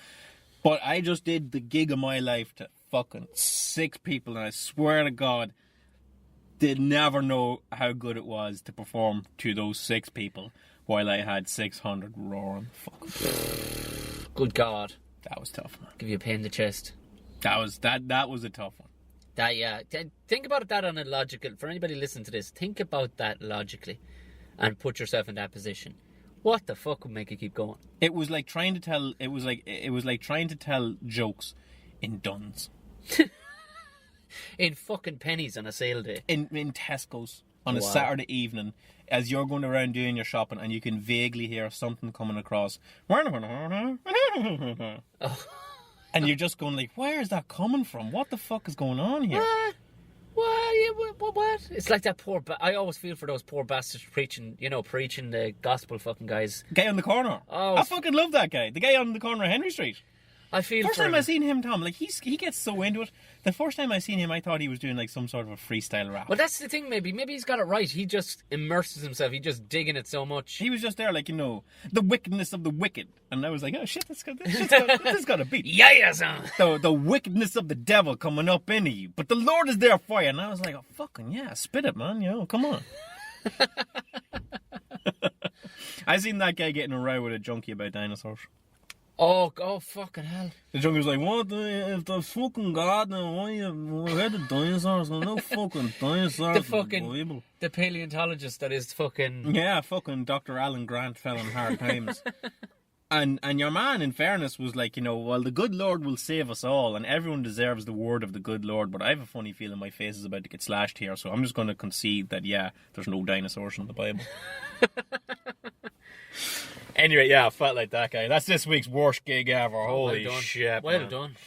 But I just did the gig of my life to fucking 6 people, and I swear to God, they'd never know how good it was to perform to those 6 people while I had 600 roaring. Fuck. Good God. That was tough, man. Give you a pain in the chest. That was a tough one. That, yeah. Think about that on a logical... For anybody listening to this, think about that logically and put yourself in that position. What the fuck would make you keep going? It was like trying to tell... It was like trying to tell jokes in Duns. In fucking pennies on a sale day. In Tesco's on a Saturday evening, as you're going around doing your shopping, and you can vaguely hear something coming across. Oh. And you're just going like, where is that coming from? What the fuck is going on here? What? It's like that poor... I always feel for those poor bastards preaching the gospel fucking guys. Guy on the corner. Oh. I fucking love that guy. The guy on the corner of Henry Street. I feel First time I seen him, Tom, like he gets so into it. The first time I seen him, I thought he was doing like some sort of a freestyle rap. Well, that's the thing. Maybe he's got it right. He just immerses himself. He just digging it so much. He was just there, like, you know, the wickedness of the wicked, and I was like, oh shit, this has got a beat. Yeah, son. The wickedness of the devil coming up into you, but the Lord is there for you. And I was like, oh fucking yeah, spit it, man. You know, come on. I seen that guy getting a row with a junkie about dinosaurs. Oh, fucking hell. The junkie was like, what if the fucking God now, where the dinosaurs? No fucking dinosaurs. The paleontologist that is fucking... Yeah, fucking Dr. Alan Grant fell in hard times. And your man, in fairness, was like, you know, well, the good Lord will save us all, and everyone deserves the word of the good Lord, but I have a funny feeling my face is about to get slashed here, so I'm just going to concede that, yeah, there's no dinosaurs in the Bible. Anyway, yeah, I felt like that guy. That's this week's worst gig ever. Holy shit, Well done.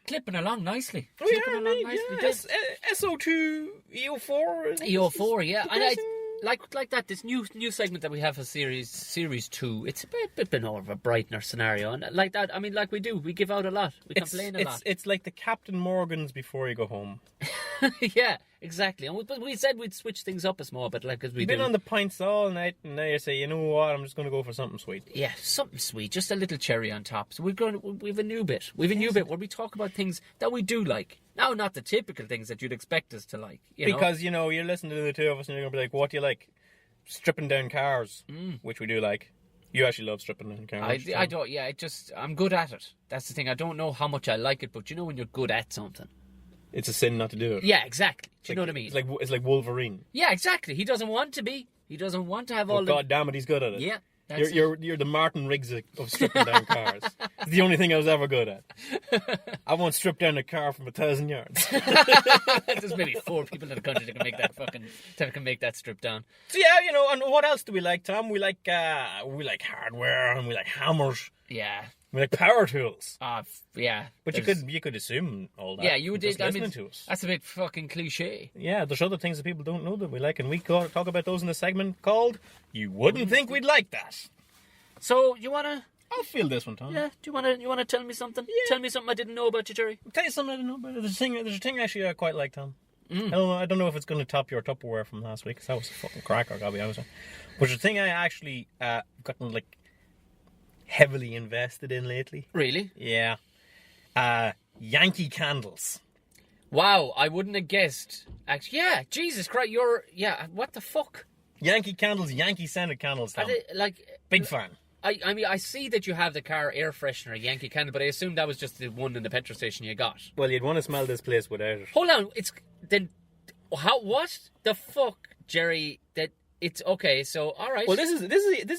Clipping along nicely. SO2 EO4. EO4, yeah. And I like that. This new segment that we have for series 2. It's a bit more of a brightener scenario, and like that. I mean, like we do, we give out a lot. We complain a lot. It's like the Captain Morgans before you go home. Yeah, exactly. And we said we'd switch things up a small bit, like as we You've been on the pints all night, and now you say, you know what? I'm just going to go for something sweet. Yeah, something sweet, just a little cherry on top. So we've a new bit. We've a new bit where we talk about things that we do like. Now, not the typical things that you'd expect us to like. Because, you know, you're listening to the two of us and you're going to be like, what do you like? Stripping down cars, which we do like. You actually love stripping down cars. I don't, yeah, I'm good at it. That's the thing. I don't know how much I like it, but you know when you're good at something. It's a sin not to do it. Yeah, exactly. Do you know what I mean? It's like Wolverine. Yeah, exactly. He doesn't want to be. He doesn't want to have all God damn it, he's good at it. Yeah. You're the Martin Riggs of stripping down cars. It's the only thing I was ever good at. I won't strip down a car from 1,000 yards. There's maybe 4 people in the country that can make that strip down. So yeah, you know, and what else do we like, Tom? We like hardware, and we like hammers. Yeah. We like power tools. Yeah. But you could assume all that. Yeah, you did. Listening to us. That's a bit fucking cliche. Yeah, there's other things that people don't know that we like, and we talk about those in a segment called "You Wouldn't Think We'd Like That." So you wanna? I'll feel this one, Tom. Yeah. Do you wanna tell me something? Yeah. Tell me something I didn't know about you, Gerry. I'll tell you something I didn't know about you. There's a thing actually I quite like, Tom. I don't know if it's going to top your Tupperware from last week, because that was a fucking cracker, gotta be honest with you. But the thing I actually gotten like heavily invested in lately. Really? Yeah. Yankee candles. Wow, I wouldn't have guessed. Actually, yeah, Jesus Christ, what the fuck? Yankee candles, Yankee scented candles, Tom. Big fan. I mean, I see that you have the car air freshener, Yankee Candle, but I assume that was just the one in the petrol station you got. Well, you'd want to smell this place without it. Hold on, what the fuck, Gerry? It's okay. So all right. Well, this is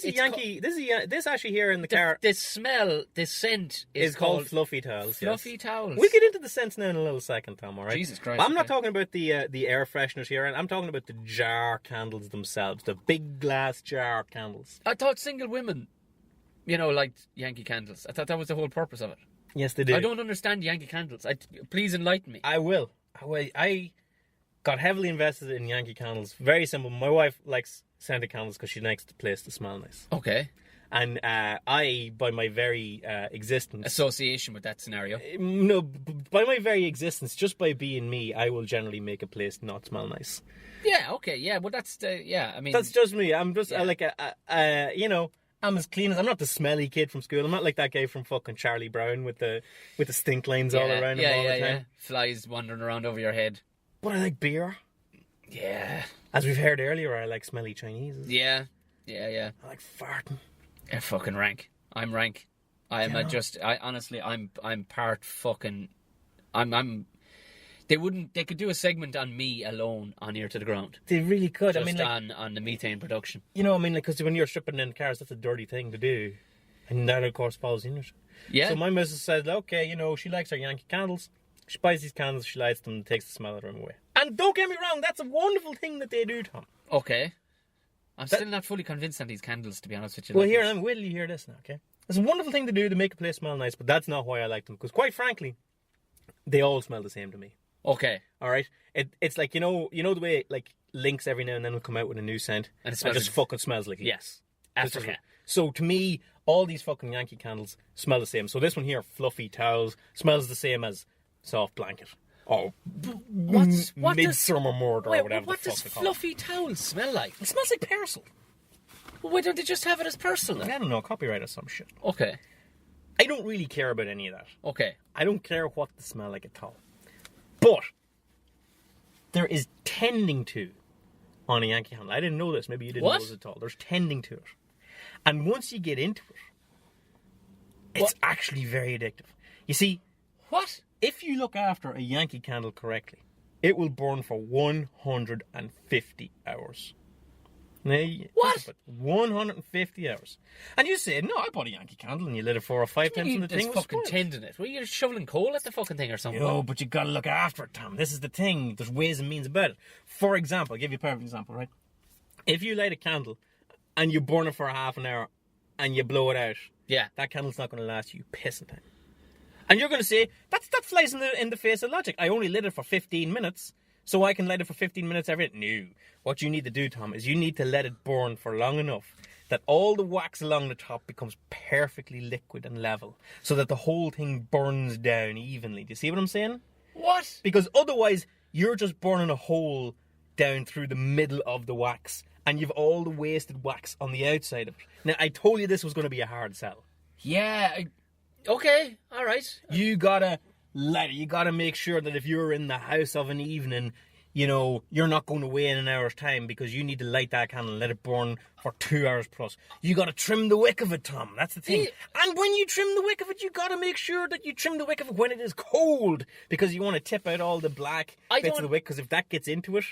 Yankee. This actually here in the car. The scent is called fluffy towels. Fluffy towels. We'll get into the scents now in a little second, Tom. All right. Jesus Christ. But I'm not talking about the air fresheners here, and I'm talking about the jar candles themselves, the big glass jar candles. I thought single women, liked Yankee candles. I thought that was the whole purpose of it. Yes, they do. I don't understand Yankee Candles. Please enlighten me. I will. I got heavily invested in Yankee Candles. Very simple. My wife likes scented candles because she likes the place to smell nice. Okay. And I, by my very existence... Association with that scenario. No, by my very existence, just by being me, I will generally make a place not smell nice. Yeah, okay, yeah. Well, that's... I mean... That's just me. I'm just like you know... I'm as clean as... I'm not the smelly kid from school. I'm not like that guy from fucking Charlie Brown with the stink lines all around him all the time. Yeah. Flies wandering around over your head. But I like beer. Yeah. As we've heard earlier, I like smelly Chinese. Yeah. I like farting. You're fucking rank. I'm rank. Honestly, I'm part fucking... They could do a segment on me alone on Ear to the Ground. They really could. Just on the methane production. You know, I mean, like, because when you're stripping in cars, that's a dirty thing to do. And that, of course, falls in it. Yeah. So my missus said, okay, you know, she likes her Yankee Candles. She buys these candles, she lights them, takes the smell of them away. And don't get me wrong, that's a wonderful thing that they do, Tom. Okay. I'm still not fully convinced on these candles, to be honest with you. Well, here, wait till you hear this now, okay? It's a wonderful thing to do to make a place smell nice, but that's not why I like them. Because quite frankly, they all smell the same to me. Okay. All right? It's like, you know the way, like, Lynx every now and then will come out with a new scent? And it just fucking smells like Yes. Africa. So to me, all these fucking Yankee Candles smell the same. So this one here, fluffy towels, smells the same as soft blanket. Oh, midsummer murder or whatever what the fuck does they call fluffy towels smell like? It smells like Persil. Well, why don't they just have it as personal? I don't know, copyright or some shit. Okay. I don't really care about any of that. Okay. I don't care what they smell like at all. But there is tending to on a Yankee Candle. I didn't know this. Maybe you didn't know this at all. There's tending to it. And once you get into it, it's actually very addictive. You see... What? If you look after a Yankee Candle correctly, it will burn for 150 hours. Now, what? 150 hours. And you say, no, I bought a Yankee Candle and you lit it 4 or 5 times and the thing was fucking tending it. Well, you're shoveling coal at the fucking thing or something. No, but you gotta look after it, Tom. This is the thing. There's ways and means about it. For example, I'll give you a perfect example, right? If you light a candle and you burn it for half an hour and you blow it out, that candle's not going to last you pissing time. And you're going to say, that flies in the face of logic. I only lit it for 15 minutes, so I can light it for 15 minutes every day. No. What you need to do, Tom, is you need to let it burn for long enough that all the wax along the top becomes perfectly liquid and level, so that the whole thing burns down evenly. Do you see what I'm saying? What? Because otherwise, you're just burning a hole down through the middle of the wax, and you've all the wasted wax on the outside of it. Now, I told you this was going to be a hard sell. Yeah, okay, all right. You gotta make sure that if you're in the house of an evening, you know, you're not going away in an hour's time because you need to light that candle and let it burn for 2 hours plus. You gotta trim the wick of it, Tom. That's the thing. And when you trim the wick of it, you gotta make sure that you trim the wick of it when it is cold, because you want to tip out all the black bits of the wick, because if that gets into it,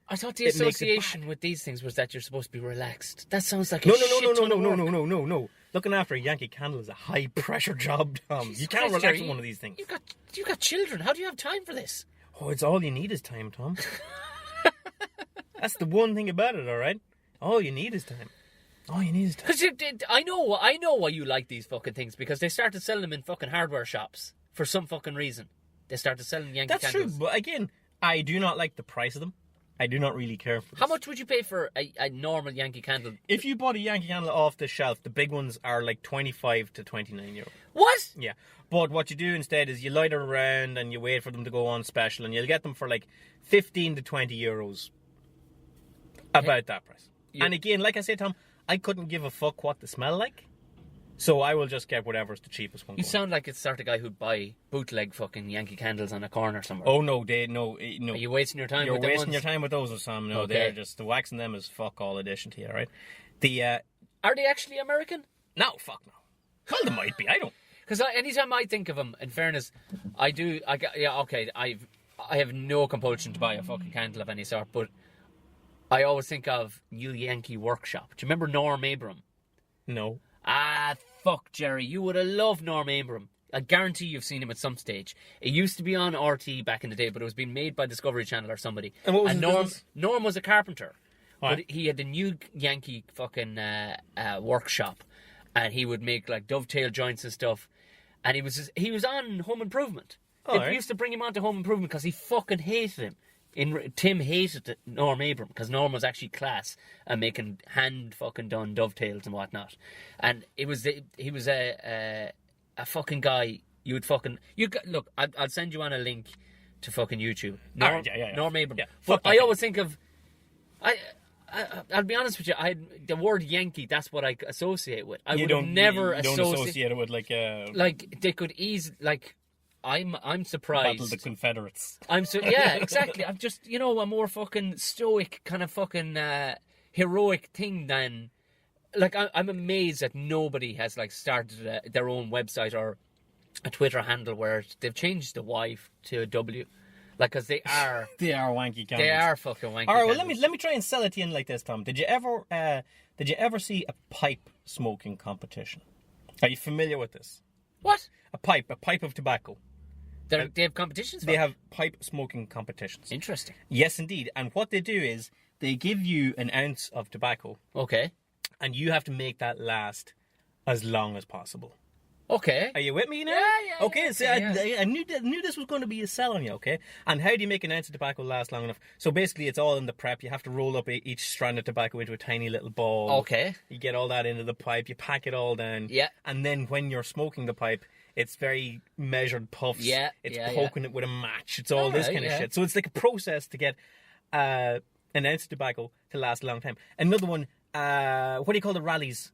I thought the association with these things was that you're supposed to be relaxed. That sounds like no. Looking after a Yankee Candle is a high pressure job, Tom. You can't relax with one of these things. You got children. How do you have time for this? Oh, it's all you need is time, Tom. That's the one thing about it, all right? All you need is time. Because I know why you like these fucking things, because they started selling them in fucking hardware shops for some fucking reason. They started selling Yankee Candles. That's true, but again, I do not like the price of them. I do not really care for this. How much would you pay for a normal Yankee Candle? If you bought a Yankee Candle off the shelf, the big ones are like 25 to 29 euro. What? Yeah. But what you do instead is you light it around and you wait for them to go on special, and you'll get them for like 15 to 20 euros. About that price. And again, like I said, Tom, I couldn't give a fuck what they smell like. So I will just get whatever's the cheapest one. You sound like it's the sort of guy who'd buy bootleg fucking Yankee Candles on a corner somewhere. Oh no, no. Are you wasting your time with them? You're wasting your time with those, Sam. No, they're just, the wax in them is fuck all addition to you, alright? Are they actually American? No, fuck no. Well, they might be, I don't. Because anytime I think of them, in fairness, I have no compulsion to buy a fucking candle of any sort, but I always think of New Yankee Workshop. Do you remember Norm Abram? No. Ah, fuck, Gerry. You would have loved Norm Abram. I guarantee you've seen him at some stage. It used to be on RT back in the day, but it was being made by Discovery Channel or somebody. And what was Norm was a carpenter. Right. But he had the New Yankee fucking workshop. And he would make like dovetail joints and stuff. and he was on Home Improvement. Oh, They used to bring him on to Home Improvement because he fucking hated him. Tim hated Norm Abram because Norm was actually class and making hand fucking done dovetails and whatnot. And he was a fucking guy. Look. I'll send you on a link to fucking YouTube. Norm Abram. Yeah, But I always think of I'll be honest with you. The word Yankee. That's what I associate with. I would have never associate it with like they could I'm surprised. Battle the Confederates. Exactly. I'm just, a more fucking stoic kind of fucking heroic thing than, like, I'm amazed that nobody has like started their own website or a Twitter handle where they've changed the Y to a W, like, because they are wanky candles. They are fucking wanky. All right, well, candles. let me try and sell it to you in like this, Tom. Did you ever see a pipe smoking competition? Are you familiar with this? What? A pipe of tobacco. They have competitions for They it? have pipe smoking competitions. Interesting. Yes, indeed. And what they do is they give you an ounce of tobacco, Okay. and you have to make that last as long as possible. Okay. Are you with me now? Yeah. Okay, so I knew this was going to be a sell on you, okay? And how do you make an ounce of tobacco last long enough? So basically, it's all in the prep. You have to roll up each strand of tobacco into a tiny little ball. Okay. You get all that into the pipe. You pack it all down. Yeah. And then when you're smoking the pipe, it's very measured puffs. Yeah. It's poking it with a match. It's all this Alright, kind of yeah. shit. So it's like a process to get an ounce of tobacco to last a long time. Another one, what do you call the rallies?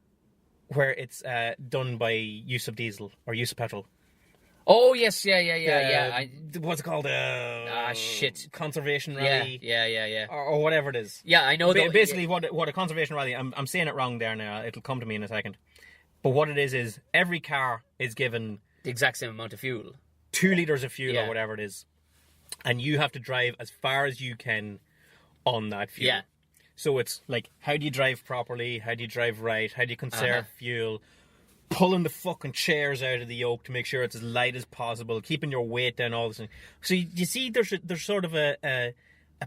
Where it's done by use of diesel or use of petrol. Oh yes, yeah. What's it called? Shit. Conservation rally. Yeah. Or whatever it is. Yeah, I know. Basically, what a conservation rally. I'm saying it wrong there now. It'll come to me in a second. But what it is every car is given the exact same amount of fuel. 2 liters of fuel Yeah. or whatever it is, and you have to drive as far as you can on that fuel. Yeah. So it's like, how do you drive properly? How do you drive right? How do you conserve Uh-huh. fuel? Pulling the fucking chairs out of the yoke to make sure it's as light as possible, keeping your weight down, all this. So you see, there's sort of a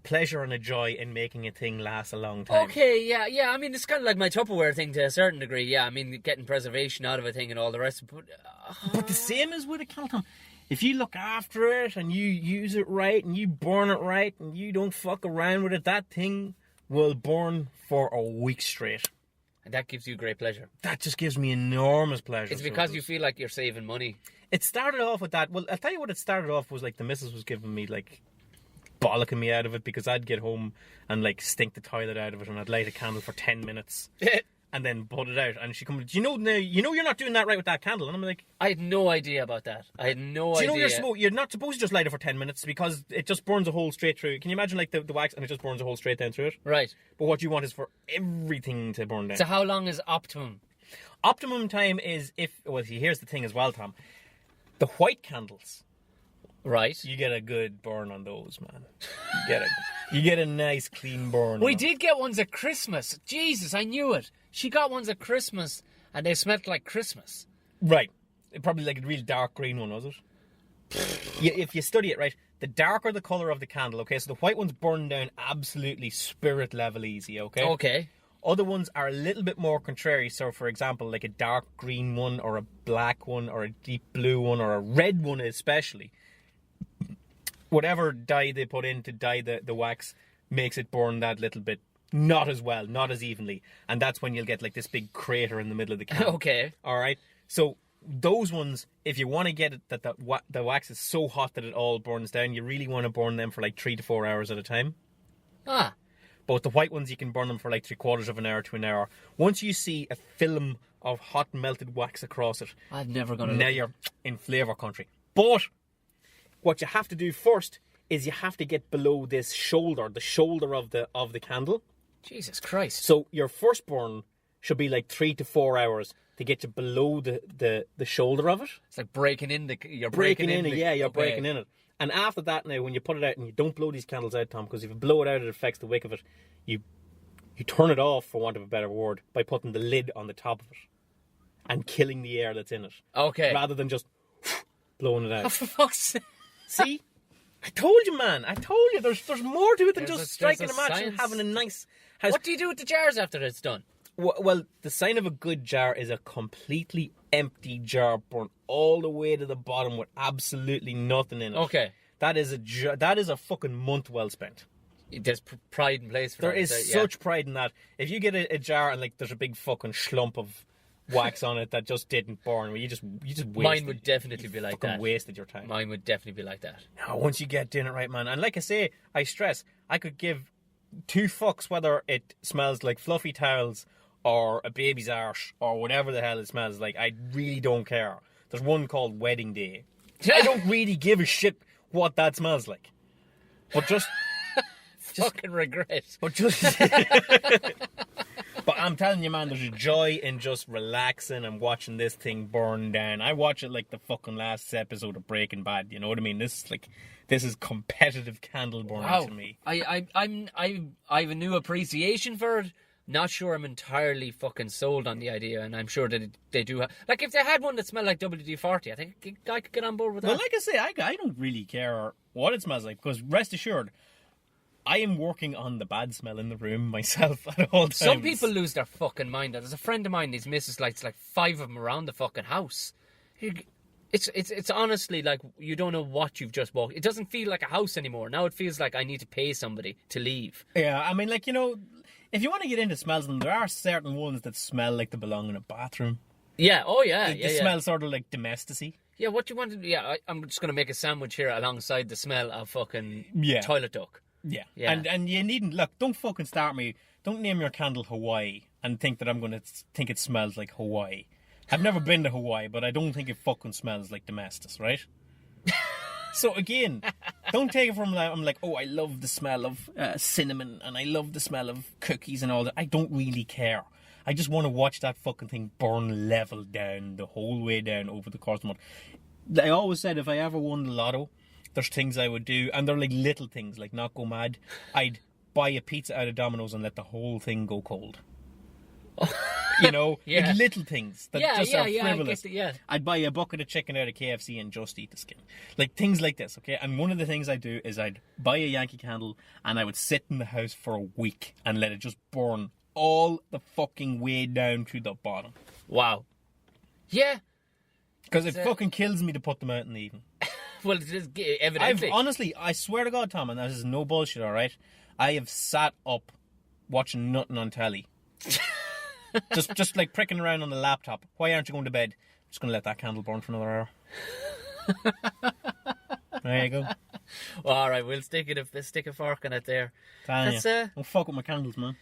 pleasure and a joy in making a thing last a long time. Okay, yeah. I mean, it's kind of like my Tupperware thing to a certain degree. Yeah, I mean, getting preservation out of a thing and all the rest. But the same as with a candle, Tom. If you look after it and you use it right and you burn it right and you don't fuck around with it, that thing will burn for a week straight. And that gives you great pleasure. That just gives me enormous pleasure. It's because you feel like you're saving money. It started off with that. Well, I'll tell you what it started off was like the missus was giving me like bollocking me out of it because I'd get home and like stink the toilet out of it and I'd light a candle for 10 minutes and then put it out and she come, do you know you're not doing that right with that candle? And I'm like, I had no idea about that. I had no idea. Do you know you're not supposed to just light it for 10 minutes because it just burns a hole straight through. Can you imagine like the wax and it just burns a hole straight down through it? Right. But what you want is for everything to burn down. So how long is optimum? Optimum time is here's the thing as well, Tom. The white candles. Right. You get a good burn on those, man. You get a nice clean burn. We did get ones at Christmas. Jesus, I knew it. She got ones at Christmas and they smelled like Christmas. Right. Probably like a real dark green one, was it? If you study it right, the darker the colour of the candle, okay, so the white ones burn down absolutely spirit level easy, okay? Okay. Other ones are a little bit more contrary. So, for example, like a dark green one or a black one or a deep blue one or a red one especially. Whatever dye they put in to dye the wax makes it burn that little bit not as well, not as evenly. And that's when you'll get like this big crater in the middle of the candle. Okay. All right. So those ones, if you want to get it that the wax is so hot that it all burns down, you really want to burn them for like 3 to 4 hours at a time. Ah. But the white ones, you can burn them for like 3/4 of an hour to an hour. Once you see a film of hot melted wax across it, I'm never going to now you're in flavour country. But what you have to do first is you have to get below this shoulder, the shoulder of the candle. Jesus Christ. So your first burn should be like 3 to 4 hours to get you below the shoulder of it. It's like breaking in you're breaking breaking in it. Yeah, you're breaking in it. And after that, now when you put it out, and you don't blow these candles out, Tom, because if you blow it out, it affects the wick of it. You turn it off, for want of a better word, by putting the lid on the top of it and killing the air that's in it. Okay. Rather than just blowing it out. Oh, for fuck's sake. See? I told you, man. I told you. There's more to it than just striking a match science. and having a nice house. What do you do with the jars after it's done? Well, the sign of a good jar is a completely empty jar burnt all the way to the bottom with absolutely nothing in it. Okay. That is a fucking month well spent. There's pride in place for There that. is such pride in that. If you get a jar and like there's a big fucking slump of wax on it that just didn't burn, well, you just wasted. Mine would definitely be like that. Wasted your time. Mine would definitely be like that. Now, once you get doing it right, man, and like I say, I stress, I could give 2 fucks whether it smells like fluffy towels or a baby's arse or whatever the hell it smells like. I really don't care. There's one called Wedding Day. I don't really give a shit what that smells like. But just fucking regret. But I'm telling you, man, there's a joy in just relaxing and watching this thing burn down. I watch it like the fucking last episode of Breaking Bad. You know what I mean? This is competitive candle burning to me. I have a new appreciation for it. Not sure I'm entirely fucking sold on the idea, and I'm sure that they do have... Like, if they had one that smelled like WD-40, I think I could get on board with that. Well, like I say, I don't really care what it smells like, because rest assured, I am working on the bad smell in the room myself at all times. Some people lose their fucking mind. There's a friend of mine, his missus likes like 5 of them around the fucking house. It's honestly like you don't know what you've just walked. It doesn't feel like a house anymore. Now it feels like I need to pay somebody to leave. Yeah, I mean, like, you know, if you want to get into smells, there are certain ones that smell like they belong in a bathroom. Yeah, oh yeah. They smell sort of like domestic-y. Yeah, what you want to do... Yeah, I'm just going to make a sandwich here alongside the smell of fucking toilet duck. Yeah. And you needn't... Look, don't fucking start me. Don't name your candle Hawaii and think that I'm going to think it smells like Hawaii. I've never been to Hawaii, but I don't think it fucking smells like domestic, right? So again, don't take it from that. I'm like, oh, I love the smell of cinnamon and I love the smell of cookies and all that. I don't really care. I just want to watch that fucking thing burn level down the whole way down over the course of the month. I always said if I ever won the lotto, there's things I would do, and they're like little things, like not go mad. I'd buy a pizza out of Domino's and let the whole thing go cold. You know, like little things that are frivolous. I'd buy a bucket of chicken out of KFC and just eat the skin. Like things like this, okay? And one of the things I do is I'd buy a Yankee candle and I would sit in the house for a week and let it just burn all the fucking way down to the bottom. Wow. Yeah. Because it fucking kills me to put them out in the evening. Well, it is evidently. Honestly, I swear to God, Tom, and this is no bullshit, alright? I have sat up watching nothing on telly. just like pricking around on the laptop. Why aren't you going to bed? I'm just going to let that candle burn for another hour. There you go. Well, alright, we'll stick a fork in it there. Don't fuck with my candles, man.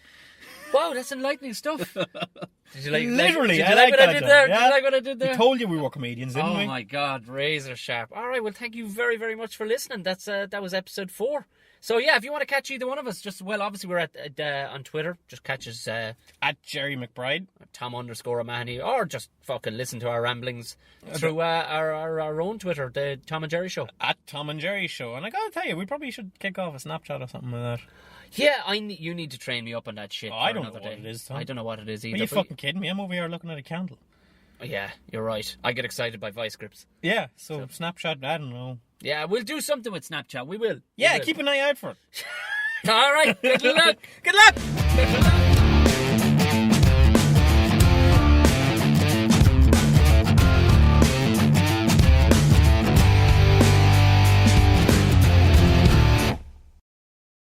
Wow, that's enlightening stuff. Did you like Literally, did you like what I did there? Yeah. Did you like what I did there? We told you we were comedians, didn't we? Oh my God, razor sharp. All right, well, thank you very, very much for listening. That was episode 4. So yeah, if you want to catch either one of us, obviously we're at on Twitter. Just catch us at Gerry McBride, Tom_Mahony, or just fucking listen to our ramblings through our own Twitter, the Tom and Gerry Show. At Tom and Gerry Show. And I gotta tell you, we probably should kick off a Snapchat or something like that. Yeah, you need to train me up on that shit. I don't know what it is, Tom. I don't know what it is either. Are you fucking kidding me? I'm over here looking at a candle. Yeah, you're right. I get excited by vice grips. Yeah, so Snapchat, I don't know. Yeah, we'll do something with Snapchat. We will. Yeah, keep an eye out for it. All right. Good luck. Good luck.